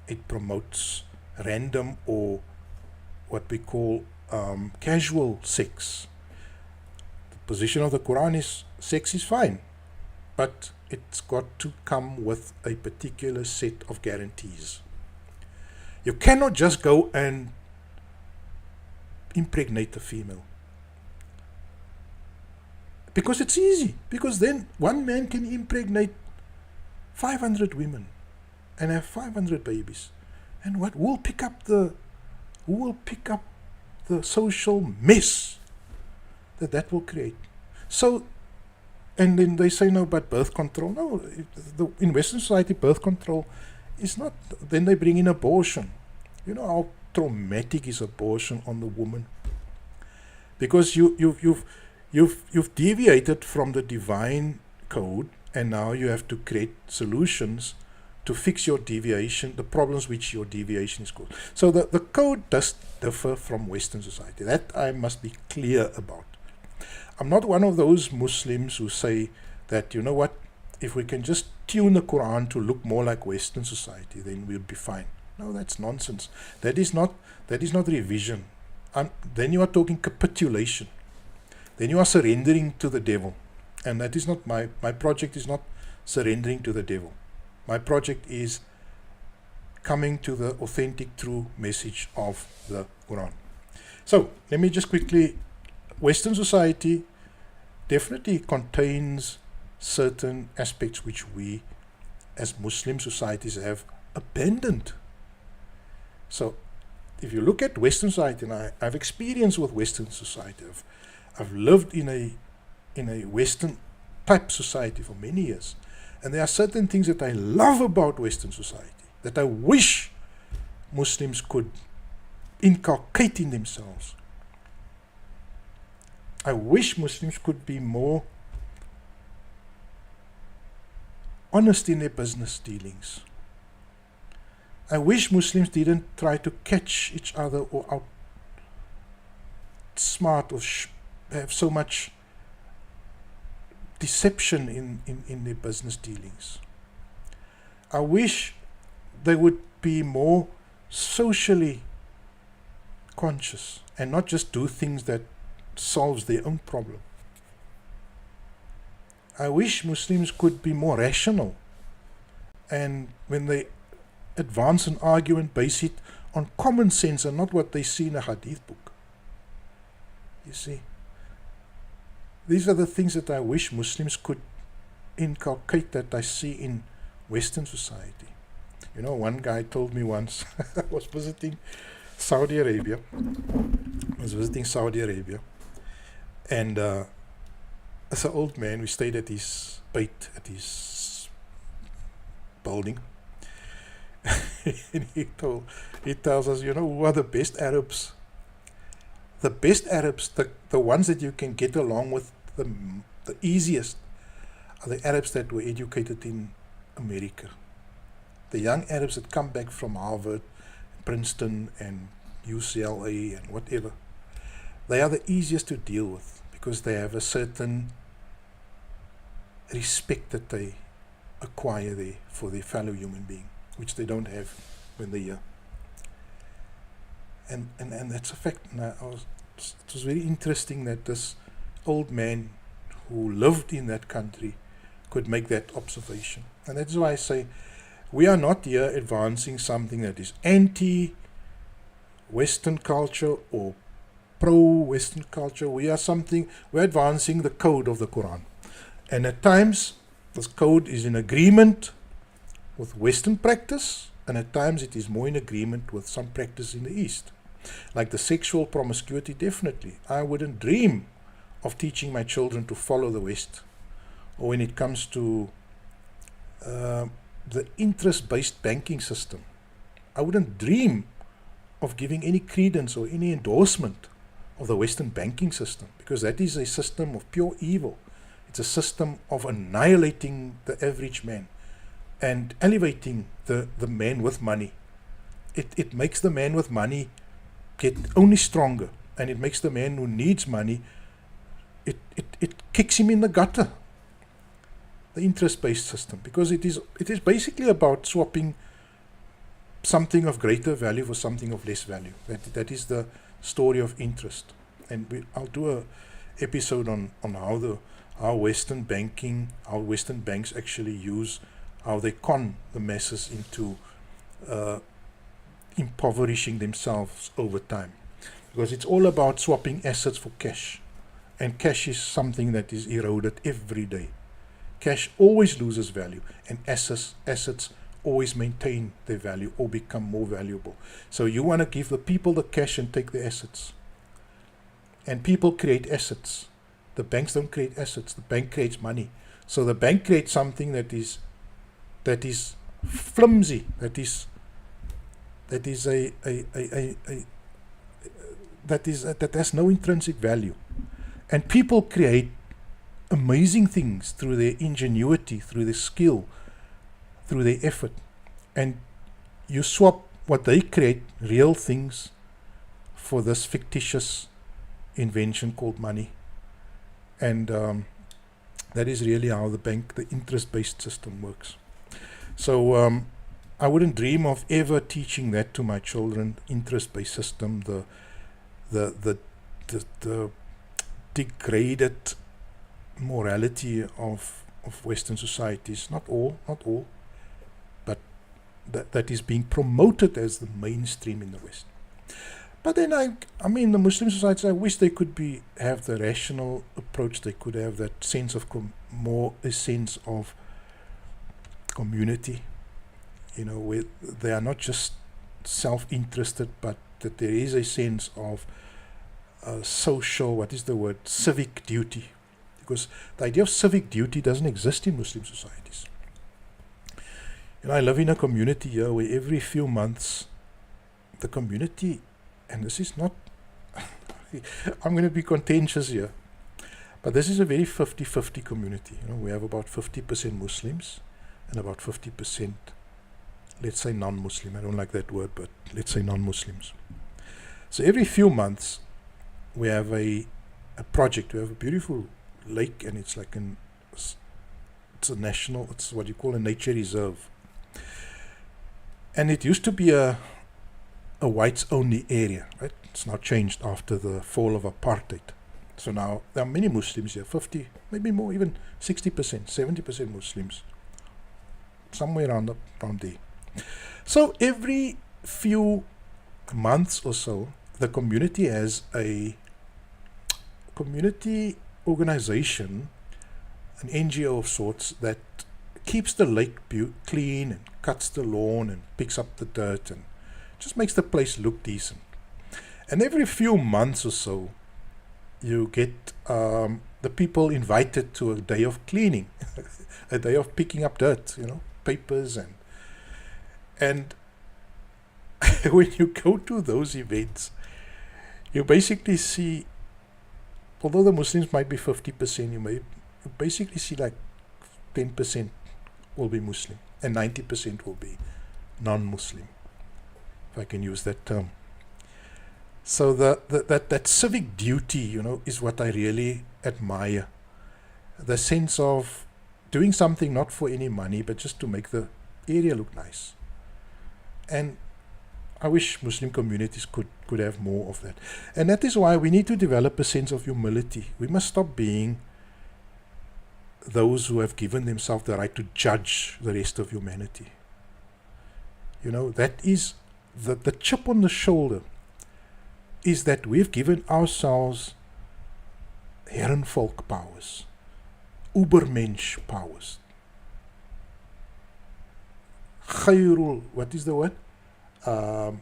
It promotes random or what we call casual sex. The position of the Qur'an is sex is fine, but it's got to come with a particular set of guarantees. You cannot just go and impregnate a female. Because it's easy. Because then one man can impregnate 500 women and have 500 babies. And what will pick up the social mess that will create? So, and then they say no, but birth control. No, in Western society, birth control is not. Then they bring in abortion. You know how traumatic is abortion on the woman? Because you've deviated from the divine code, and now you have to create solutions to fix your deviation, the problems which your deviation is caused. So the code does differ from Western society. That I must be clear about. I'm not one of those Muslims who say that, you know what, if we can just tune the Quran to look more like Western society, then we'll be fine. No, that's nonsense. That is not revision. Then you are talking capitulation. Then you are surrendering to the devil. And that is not my project is not surrendering to the devil. My project is coming to the authentic, true message of the Quran. So, let me just quickly, Western society definitely contains certain aspects which we as Muslim societies have abandoned. So, if you look at Western society, and I've experienced with Western society, I've lived in a Western type society for many years, and there are certain things that I love about Western society that I wish Muslims could inculcate in themselves. I wish Muslims could be more honest in their business dealings. I wish Muslims didn't try to catch each other or outsmart or have so much deception in their business dealings. I wish they would be more socially conscious and not just do things that solves their own problem. I wish Muslims could be more rational, and when they advance an argument, base it on common sense and not what they see in a hadith book. You see, these are the things that I wish Muslims could inculcate that I see in Western society. You know, one guy told me once, I was visiting Saudi Arabia, and as an old man, we stayed at his bait, at his building. And he tells us, you know, who are the best Arabs? The best Arabs, the ones that you can get along with the easiest, are the Arabs that were educated in America. The young Arabs that come back from Harvard, Princeton, and UCLA, and whatever. They are the easiest to deal with because they have a certain respect that they acquire there for their fellow human being, which they don't have when they're here. And that's a fact. It was very interesting that this old man who lived in that country could make that observation. And that's why I say we are not here advancing something that is anti-Western culture or pro-Western culture. We're advancing the code of the Quran. And at times, this code is in agreement with Western practice, and at times it is more in agreement with some practice in the East. Like the sexual promiscuity, definitely. I wouldn't dream of teaching my children to follow the West. Or when it comes to the interest-based banking system, I wouldn't dream of giving any credence or any endorsement of the Western banking system, because that is a system of pure evil. It's a system of annihilating the average man and elevating the man with money. It makes the man with money get only stronger, and it makes the man who needs money it kicks him in the gutter, the interest-based system, because it is basically about swapping something of greater value for something of less value. That is the story of interest. And I'll do a episode on how Western banks actually use, how they con the masses into impoverishing themselves over time. Because it's all about swapping assets for cash. And cash is something that is eroded every day. Cash always loses value, and assets always maintain their value or become more valuable. So you want to give the people the cash and take the assets. And people create assets. The banks don't create assets. The bank creates money. So the bank creates something that is flimsy, that has no intrinsic value. And people create amazing things through their ingenuity, through their skill, through their effort. And you swap what they create, real things, for this fictitious invention called money. And that is really how the interest-based system works. So I wouldn't dream of ever teaching that to my children, interest-based system, the degraded morality of Western societies. Not all, but that is being promoted as the mainstream in the West. But then I mean, the Muslim societies, I wish they could have the rational approach. They could have that sense of a sense of community, where they are not just self-interested, but that there is a sense of social, civic duty. Because the idea of civic duty doesn't exist in Muslim societies. I live in a community here where every few months the community, and this is not, I'm going to be contentious here, but this is a very 50-50 community. We have about 50% Muslims and about 50%, let's say, non-Muslim. I don't like that word, but let's say non-Muslims. So every few months we have a project. We have a beautiful lake, and it's like it's what you call a nature reserve. And it used to be a whites only area, right? It's now changed after the fall of apartheid. So now there are many Muslims here, 50, maybe more, even 60%, 70% Muslims, somewhere around there. So every few months or so, the community has a community organization, an NGO of sorts, that keeps the lake clean and cuts the lawn and picks up the dirt and just makes the place look decent. And every few months or so, you get the people invited to a day of cleaning, a day of picking up dirt, papers and when you go to those events, you basically see, although the Muslims might be 50%, you basically see like 10% will be Muslim and 90% will be non-Muslim, if I can use that term. So that civic duty, is what I really admire. The sense of doing something not for any money, but just to make the area look nice. And I wish Muslim communities could have more of that. And that is why we need to develop a sense of humility. We must stop being those who have given themselves the right to judge the rest of humanity. That is the chip on the shoulder, is that we've given ourselves Herrenvolk powers, Ubermensch powers. Khairul, what is the word? The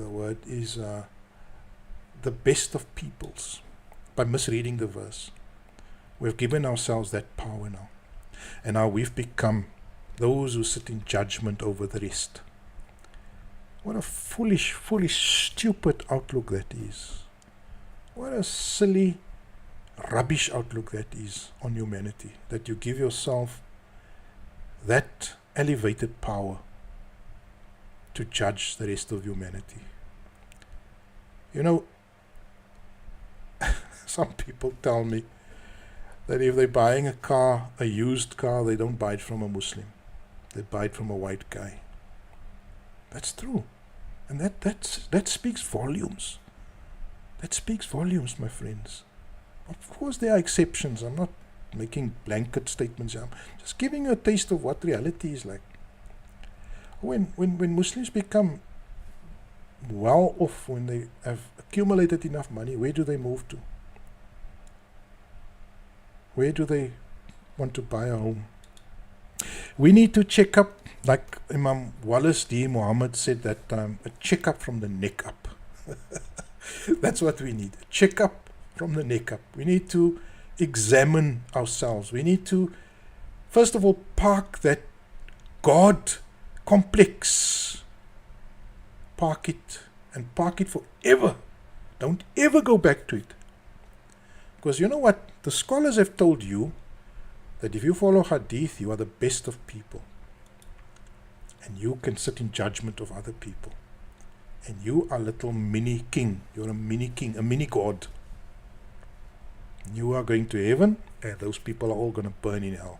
word is the best of peoples, by misreading the verse. We've given ourselves that power now. And now we've become those who sit in judgment over the rest. What a foolish, stupid outlook that is. What a silly, rubbish outlook that is on humanity. That you give yourself that elevated power to judge the rest of humanity. Some people tell me that if they're buying a car, a used car, they don't buy it from a Muslim. They buy it from a white guy. That's true. And that speaks volumes. That speaks volumes, my friends. Of course there are exceptions. I'm not making blanket statements. I'm just giving you a taste of what reality is like. When Muslims become well off, when they have accumulated enough money, where do they move to? Where do they want to buy a home? We need to check up, like Imam Wallace D. Muhammad said that time, a checkup from the neck up. That's what we need, a checkup from the neck up. We need to examine ourselves. We need to, first of all, park that God complex. Park it, and park it forever. Don't ever go back to it. Because you know what? The scholars have told you that if you follow hadith, you are the best of people. And you can sit in judgment of other people. And you are a little mini king. You're a mini king, a mini god. You are going to heaven, and those people are all going to burn in hell.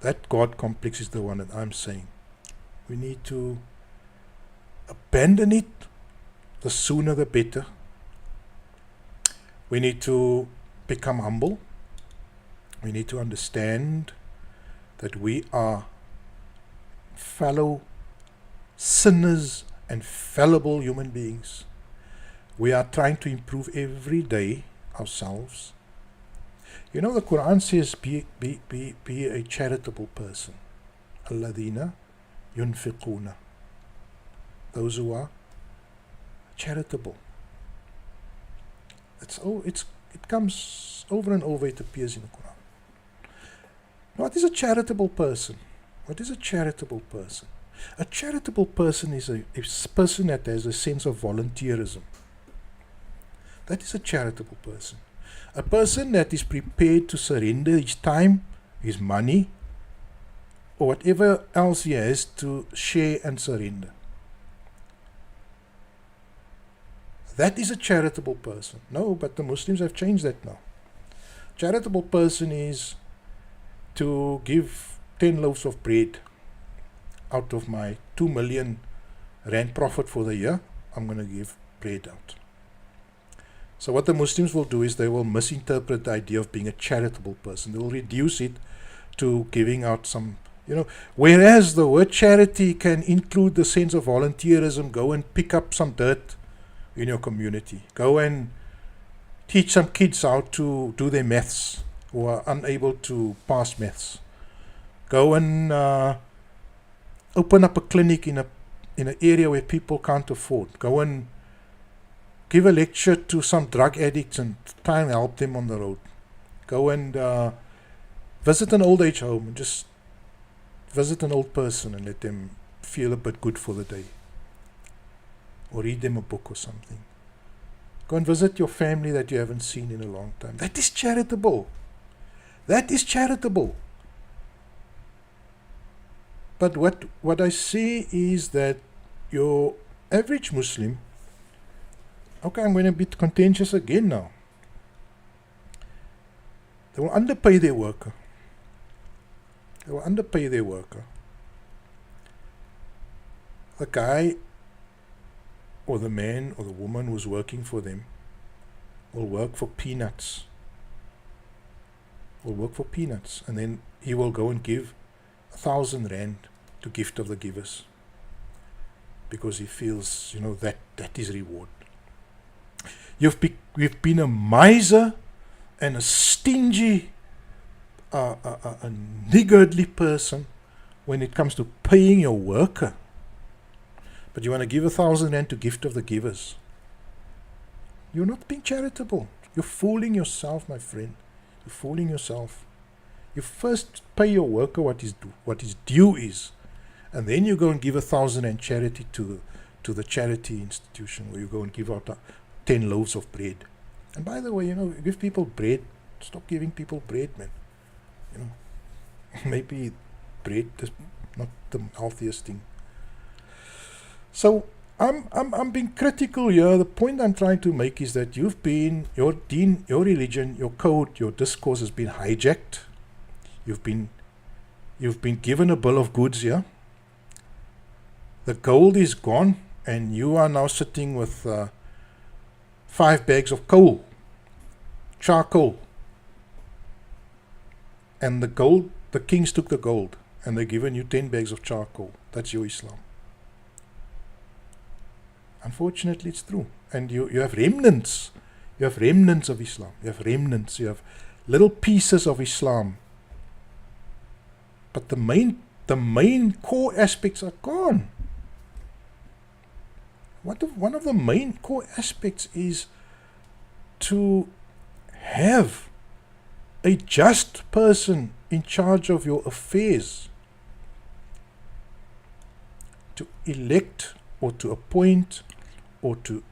That God complex is the one that I'm saying. We need to abandon it. The sooner the better. We need to become humble. We need to understand that we are fellow sinners and fallible human beings. We are trying to improve every day ourselves. You know, the Qur'an says be a charitable person. Alladhina yunfiquna. Those who are charitable. It comes over and over, it appears in the Qur'an. What is a charitable person? What is a charitable person? A charitable person is a person that has a sense of volunteerism. That is a charitable person. A person that is prepared to surrender his time, his money, or whatever else he has to share and surrender. That is a charitable person. No, but the Muslims have changed that now. Charitable person is to give 10 loaves of bread out of my 2 million rand profit for the year. I'm going to give bread out. So what the Muslims will do is they will misinterpret the idea of being a charitable person. They will reduce it to giving out some, whereas the word charity can include the sense of volunteerism. Go and pick up some dirt in your community. Go and teach some kids how to do their maths who are unable to pass maths. Go and open up a clinic in an area where people can't afford. Go and give a lecture to some drug addicts and try and help them on the road. Go and visit an old age home and just visit an old person and let them feel a bit good for the day. Or read them a book or something. Go and visit your family that you haven't seen in a long time. That is charitable. That is charitable. But what I see is that your average Muslim, okay, I'm going to be contentious again now. They will underpay their worker. They will underpay their worker. The guy or the man or the woman who's working for them will work for peanuts. Will work for peanuts. And then he will go and give 1,000 rand to gift of the givers. Because he feels, that is reward. We've been a miser and a stingy, a niggardly person when it comes to paying your worker. But you want to give 1,000 rand to gift of the givers. You're not being charitable. You're fooling yourself, my friend. You're fooling yourself. You first pay your worker what his due is, and then you go and give 1,000 rand charity to the charity institution, where you go and give out 10 loaves of bread. And by the way, give people bread. Stop giving people bread, man. Maybe bread is not the healthiest thing. So I'm being critical here. The point I'm trying to make is that you've been, your deen, your religion, your code, your discourse has been hijacked. You've been given a bill of goods here. The gold is gone, and you are now sitting with 5 bags of coal, charcoal. And the gold, the kings took the gold, and they've given you 10 bags of charcoal. That's your Islam. Unfortunately, it's true. And you have remnants. You have remnants of Islam. You have remnants. You have little pieces of Islam. But the main core aspects are gone. One of the main core aspects is to have a just person in charge of your affairs, to elect or to appoint or to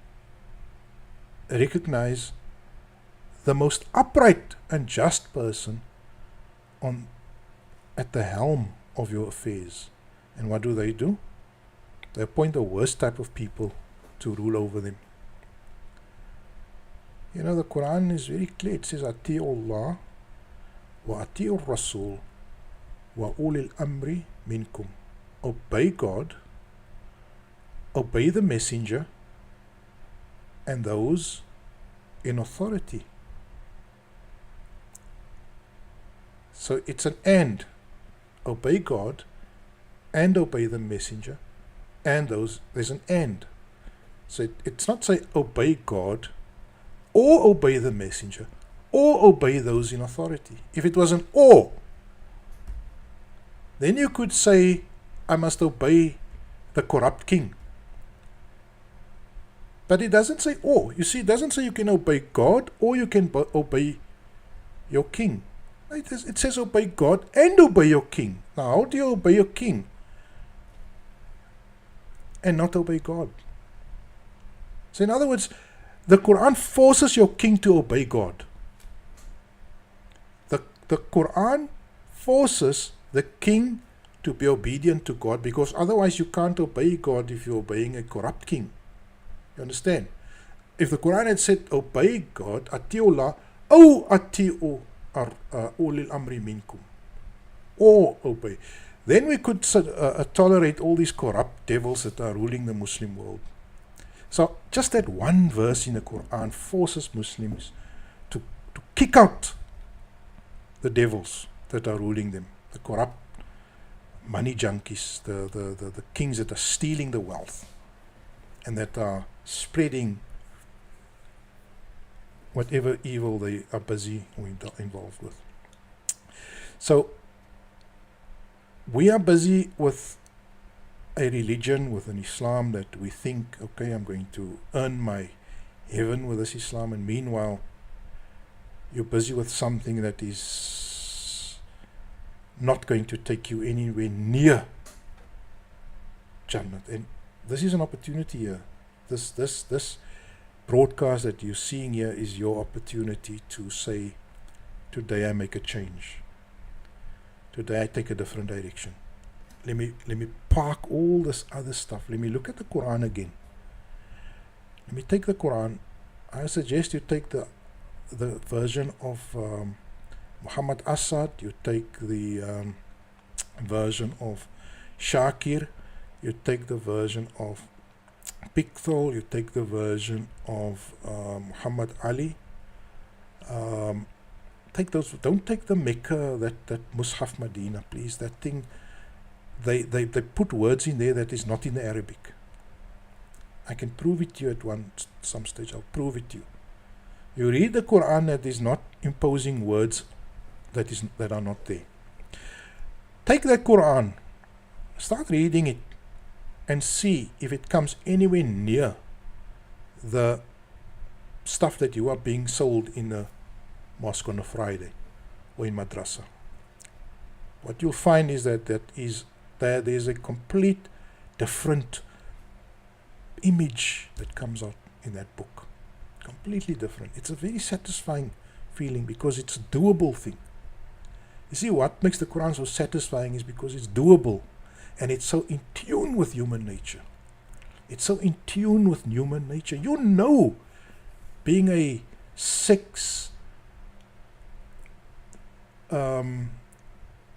recognize the most upright and just person at the helm of your affairs. And what do? They appoint the worst type of people to rule over them. You know, the Qur'an is very clear. It says, Ati'u Allah wa ati'u Rasul wa ulil amri minkum. Obey God, obey the messenger, and those in authority. So it's an and. Obey God and obey the messenger and those. There's an and. So it's not say obey God or obey the messenger or obey those in authority. If it was an or, then you could say I must obey the corrupt king. But it doesn't say or. You see, it doesn't say you can obey God or you can obey your king. It says obey God and obey your king. Now, how do you obey your king and not obey God? So in other words, the Qur'an forces your king to obey God. The Qur'an forces the king to be obedient to God, because otherwise you can't obey God if you're obeying a corrupt king. You understand? If the Qur'an had said obey God, ati'ullah, aw ati'u ulil amri minkum, or obey, then we could tolerate all these corrupt devils that are ruling the Muslim world. So just that one verse in the Qur'an forces Muslims to kick out the devils that are ruling them, the corrupt money junkies, the kings that are stealing the wealth and that are spreading whatever evil they are busy or involved with. So we are busy with a religion, with an Islam that we think, okay, I'm going to earn my heaven with this Islam, and meanwhile you're busy with something that is not going to take you anywhere near Jannah. And this is an opportunity here. This broadcast that you're seeing here is your opportunity to say, today I make a change. Today I take a different direction. Let me park all this other stuff. Let me look at the Quran again. Let me take the Quran. I suggest you take the version of Muhammad Assad. You take the version of Shakir. You take the version of Pickthall. You take the version of Muhammad Ali. Take those. Don't take the Mecca, that Mus'haf Medina, please. That thing. They put words in there that is not in the Arabic. I can prove it to you at some stage. I'll prove it to you. You read the Quran that is not imposing words that are not there. Take that Quran, start reading it, and see if it comes anywhere near the stuff that you are being sold in a mosque on a Friday or in madrasa. What you'll find is that there's a complete different image that comes out in that book. Completely different. It's a very satisfying feeling because it's a doable thing. You see, what makes the Quran so satisfying is because it's doable and it's so in tune with human nature. It's so in tune with human nature. You know, being a sex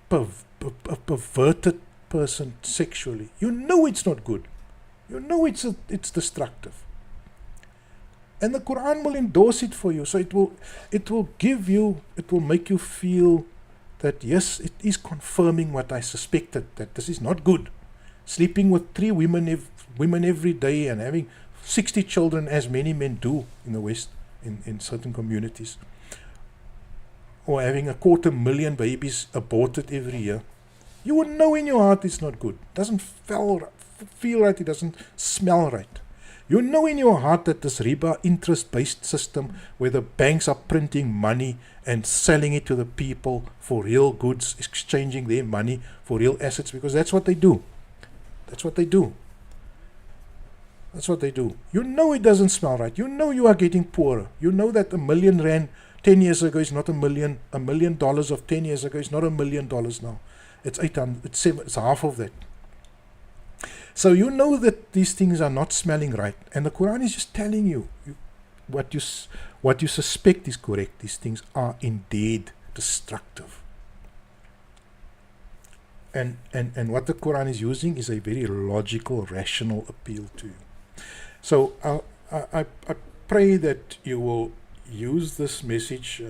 perverted person sexually, you know it's not good. You know it's destructive. And the Quran will endorse it for you. So it will make you feel that yes, it is confirming what I suspected, that this is not good. Sleeping with 3 women every day and having 60 children, as many men do in the West, in certain communities, or having 250,000 babies aborted every year. You will know in your heart it's not good. It doesn't feel right, it doesn't smell right. You know in your heart that this riba interest-based system, where the banks are printing money and selling it to the people for real goods, exchanging their money for real assets, because that's what they do. That's what they do. That's what they do. You know it doesn't smell right. You know you are getting poorer. You know that R1 million 10 years ago is not $1 million. $1 million of 10 years ago is not $1 million now. It's 800. It's half of that. So you know that these things are not smelling right, and the Quran is just telling you, what you suspect is correct. These things are indeed destructive. And what the Quran is using is a very logical, rational appeal to you. So I pray that you will use this message,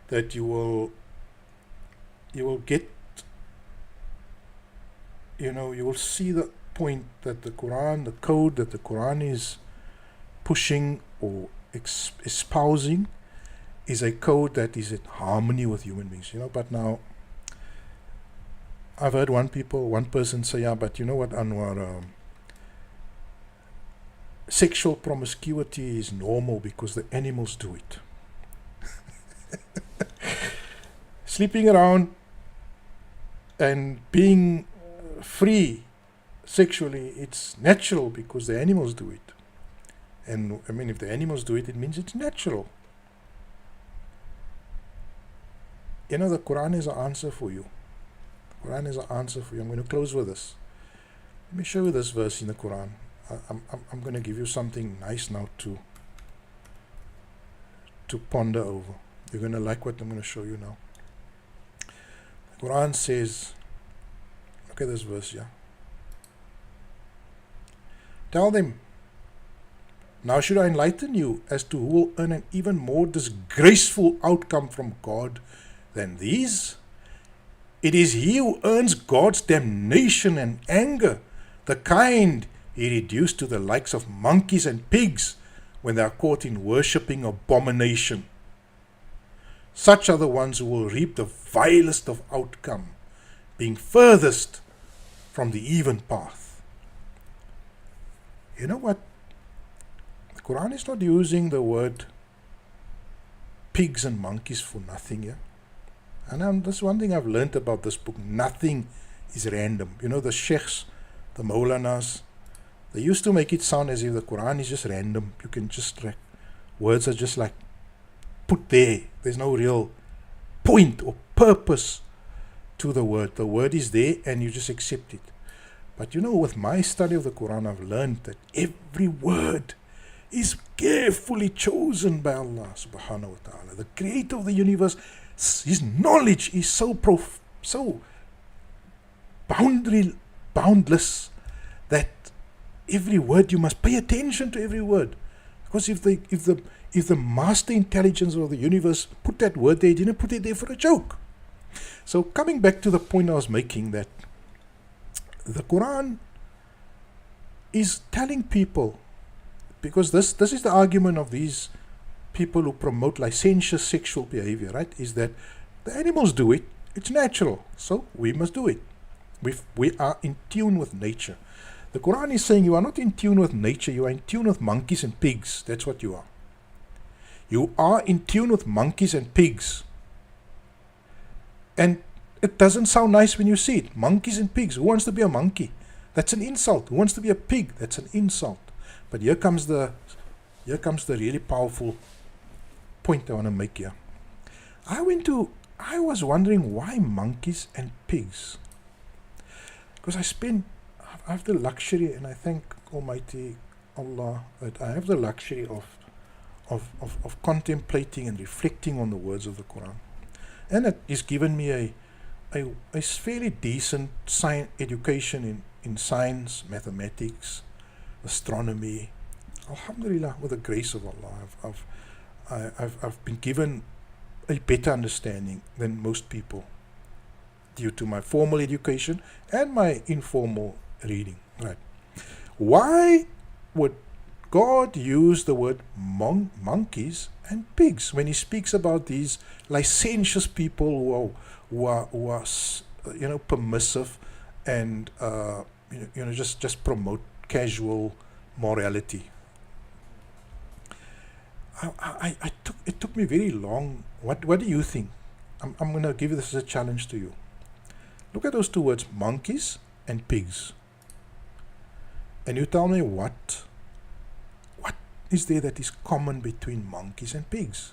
that you will get, you will see the point that the Quran, the code that the Quran is pushing or espousing, is a code that is in harmony with human beings. But now, I've heard one person say, yeah, but you know what, Anwar, sexual promiscuity is normal because the animals do it. Sleeping around and being free sexually, it's natural because the animals do it. And I mean, if the animals do it, it means it's natural. The Quran is an answer for you. The Quran is an answer for you. I'm going to close with this. Let me show you this verse in the Quran. I'm going to give you something nice now to ponder over. You're going to like what I'm going to show you now. The Quran says, look at this verse, yeah. Tell them, now should I enlighten you as to who will earn an even more disgraceful outcome from God than these? It is he who earns God's damnation and anger, the kind he reduced to the likes of monkeys and pigs when they are caught in worshipping abomination. Such are the ones who will reap the vilest of outcome, being furthest from the even path. You know what? The Quran is not using the word pigs and monkeys for nothing here. And that's one thing I've learned about this book. Nothing is random. The sheikhs, the maulanas, they used to make it sound as if the Quran is just random. You can just, words are just like put there. There's no real point or purpose to the word. The word is there and you just accept it. But with my study of the Quran, I've learned that every word is carefully chosen by Allah subhanahu wa ta'ala, the creator of the universe. His knowledge is so boundless that every word, you must pay attention to every word. Because if the master intelligence of the universe put that word there, he didn't put it there for a joke. So coming back to the point I was making, that the Quran is telling people, because this is the argument of these people who promote licentious sexual behavior, right? Is that the animals do it, it's natural, so we must do it. We are in tune with nature. The Quran is saying you are not in tune with nature, you are in tune with monkeys and pigs. That's what you are. You are in tune with monkeys and pigs. And it doesn't sound nice when you see it. Monkeys and pigs. Who wants to be a monkey? That's an insult. Who wants to be a pig? That's an insult. But here comes the really powerful point I want to make here. I was wondering why monkeys and pigs. Because I have the luxury, and I thank Almighty Allah that I have the luxury of contemplating and reflecting on the words of the Quran. And it has given me a fairly decent education in science, mathematics, astronomy. Alhamdulillah, with the grace of Allah, I've been given a better understanding than most people due to my formal education and my informal reading. Right? Why would God use the word monkeys and pigs when He speaks about these licentious people who are permissive and just promote casual morality? It took me very long. What do you think? I'm going to give this as a challenge to you. Look at those two words, monkeys and pigs. And you tell me what is there that is common between monkeys and pigs?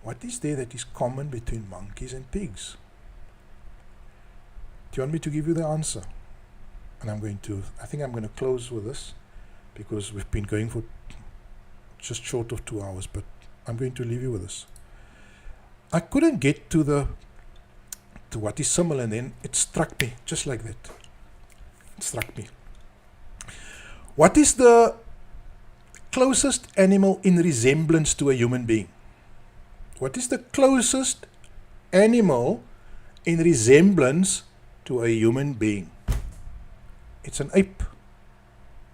What is there that is common between monkeys and pigs? Do you want me to give you the answer? And I think I'm going to close with this because we've been going for just short of 2 hours, but I'm going to leave you with this. I couldn't get to what is similar, and then it struck me just like that. It struck me. What is the closest animal in resemblance to a human being? What is the closest animal in resemblance to a human being? It's an ape.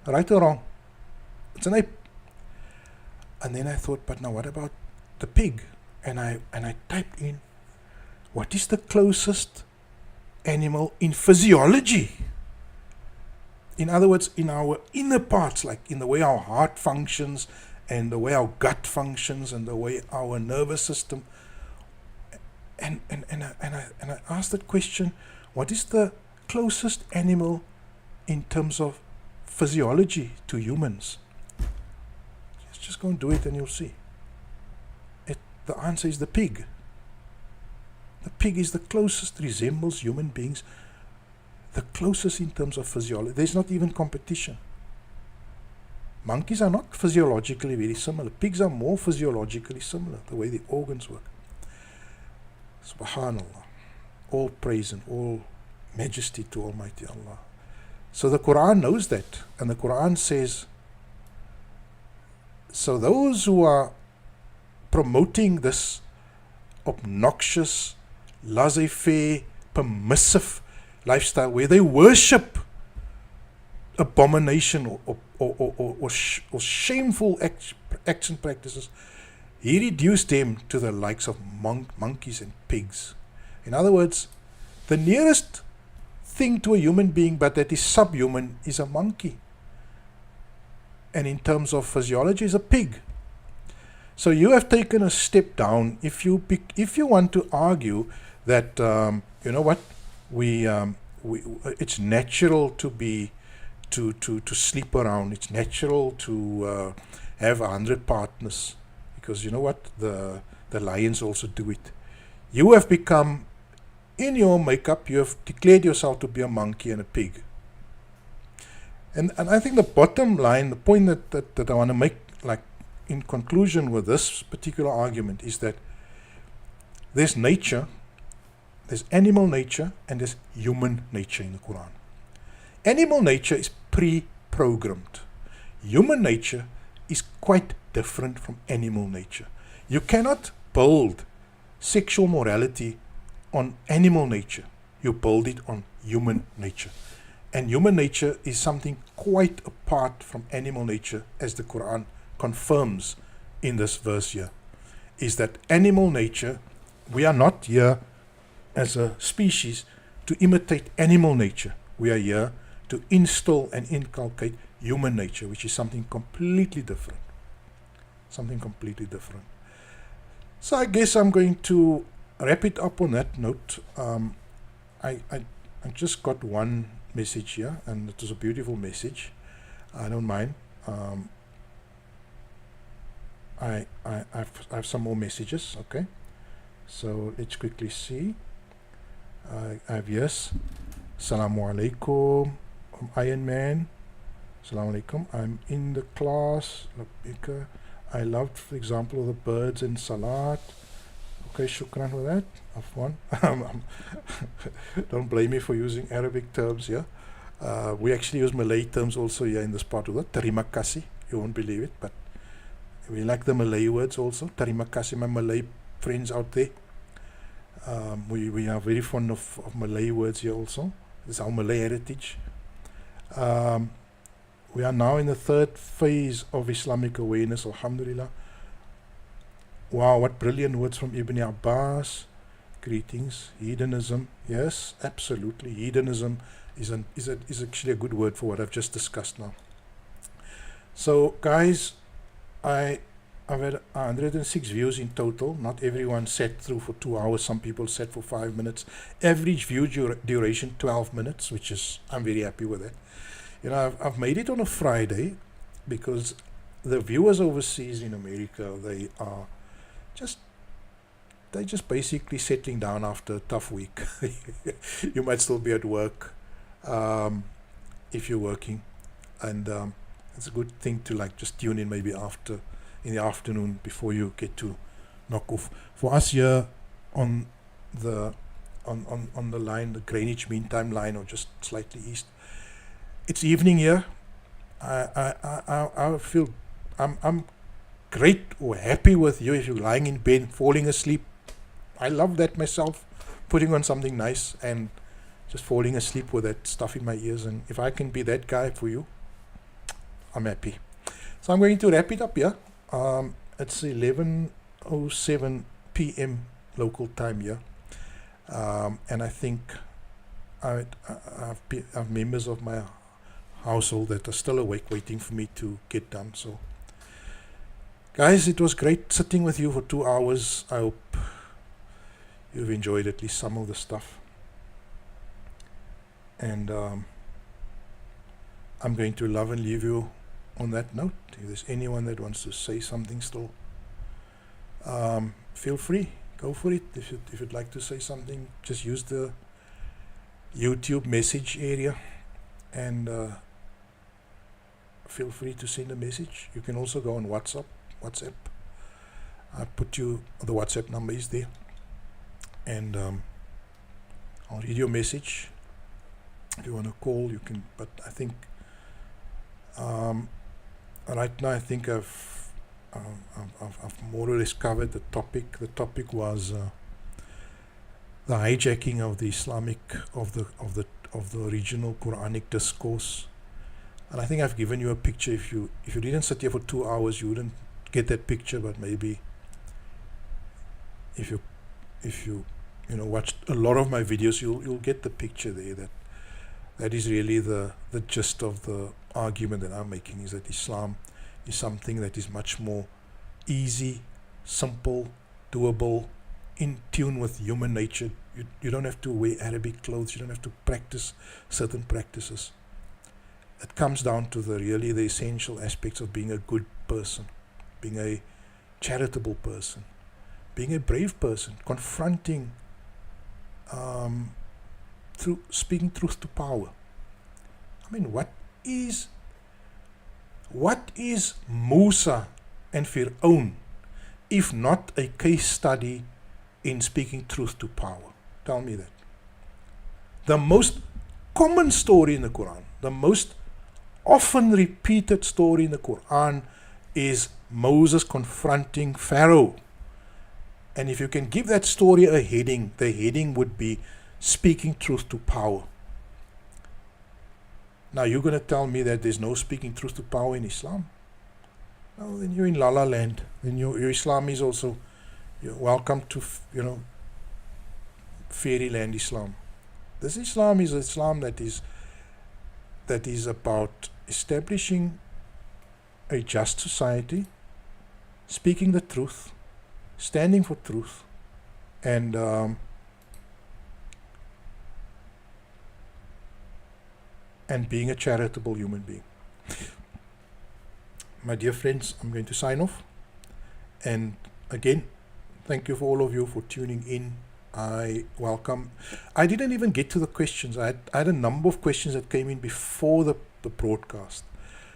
Right or wrong? It's an ape. And then I thought, but now what about the pig? And I typed in, what is the closest animal in physiology? In other words, in our inner parts, like in the way our heart functions and the way our gut functions and the way our nervous system. And I asked that question, what is the closest animal in terms of physiology to humans? Just go and do it and you'll see. The answer is the pig. The pig is the closest, resembles human beings, the closest in terms of physiology. There's not even competition. Monkeys are not physiologically very similar. Pigs are more physiologically similar, the way the organs work. Subhanallah. All praise and all majesty to Almighty Allah. So the Qur'an knows that, and the Qur'an says, so those who are promoting this obnoxious, laissez-faire, permissive lifestyle where they worship abomination or shameful acts and practices, He reduced them to the likes of monkeys and pigs. In other words, the nearest thing to a human being but that is subhuman is a monkey. And in terms of physiology is a pig. So you have taken a step down. If you want to argue that it's natural to sleep around. It's natural to have 100 partners because you know what, the lions also do it. You have become, in your makeup, you have declared yourself to be a monkey and a pig. And I think the bottom line, the point that I want to make, like in conclusion with this particular argument, is that there's nature, there's animal nature, and there's human nature in the Quran. Animal nature is pre-programmed. Human nature is quite different from animal nature. You cannot build sexual morality on animal nature. You build it on human nature. And human nature is something quite apart from animal nature, as the Quran confirms in this verse here. Is that animal nature, we are not here as a species to imitate animal nature. We are here to instill and inculcate human nature, which is something completely different. Something completely different. So I guess I'm going to wrap it up on that note. I just got one message here, and it was a beautiful message. I don't mind. I have some more messages. Okay, so let's quickly see. I have yes. Assalamu alaikum, Iron Man. Assalamu alaikum. I'm in the class. I loved the example of the birds in Salat. Okay, shukran for that. Afwan. Don't blame me for using Arabic terms here. We actually use Malay terms also here in this part of it. Terima kasih. You won't believe it, but we like the Malay words also. Terima kasih, my Malay friends out there. We are very fond of Malay words here also. This is our Malay heritage. We are now in the third phase of Islamic awareness, alhamdulillah. Wow, what brilliant words from Ibn Abbas. Greetings. Hedonism. Yes, absolutely. Hedonism is actually a good word for what I've just discussed now. So, guys, I've had 106 views in total. Not everyone sat through for 2 hours. Some people sat for 5 minutes. Average view duration 12 minutes, which is, I'm very happy with that. You know, I've made it on a Friday because the viewers overseas in America, they're just basically settling down after a tough week. You might still be at work if you're working, and it's a good thing to like just tune in maybe in the afternoon before you get to knock off. For us here on the line, the Greenwich Mean Time line, or just slightly east, it's evening here. I feel I'm great or happy with you if you're lying in bed falling asleep. I love that myself, putting on something nice and just falling asleep with that stuff in my ears. And if I can be that guy for you, I'm happy. So I'm going to wrap it up here. It's 11:07 p.m. local time here, and I think I have members of my household that are still awake waiting for me to get done. So guys, it was great sitting with you for 2 hours. I hope you've enjoyed at least some of the stuff, and I'm going to love and leave you on that note. If there's anyone that wants to say something still, feel free, go for it. If you'd like to say something, just use the YouTube message area and feel free to send a message. You can also go on WhatsApp. I put the WhatsApp number is there, and I'll read your message. If you want to call, you can. But I think right now I think I've more or less covered the topic. The topic was the hijacking of the of the original Quranic discourse. And I think I've given you a picture. If you didn't sit here for 2 hours, you wouldn't get that picture. But maybe if you watched a lot of my videos, you'll get the picture there. That is really the gist of the argument that I'm making, is that Islam is something that is much more easy, simple, doable, in tune with human nature. You don't have to wear Arabic clothes. You don't have to practice certain practices. It comes down to the essential aspects of being a good person, being a charitable person, being a brave person, confronting, through speaking truth to power. I mean, what is Musa and Fir'aun if not a case study in speaking truth to power? Tell me that. The most common story in the Quran, the most often repeated story in the Quran, is Moses confronting Pharaoh. And if you can give that story a heading, the heading would be speaking truth to power. Now you're going to tell me that there's no speaking truth to power in Islam? Well, then you're in La La Land. Then your Islam is also, you're welcome to, fairyland Islam. This Islam is Islam that is about establishing a just society, speaking the truth, standing for truth, and being a charitable human being. My dear friends, I'm going to sign off. And again, thank you for all of you for tuning in. I welcome. I didn't even get to the questions. I had a number of questions that came in before the broadcast.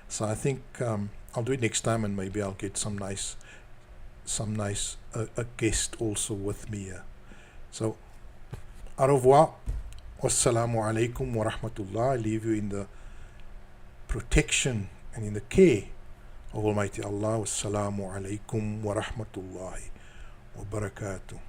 So I think I'll do it next time, and maybe I'll get a guest also with me here. So, au revoir. Wassalamu alaikum wa rahmatullah. I leave you in the protection and in the care of Almighty Allah. Wassalamu alaikum wa rahmatullahi wa barakatuh.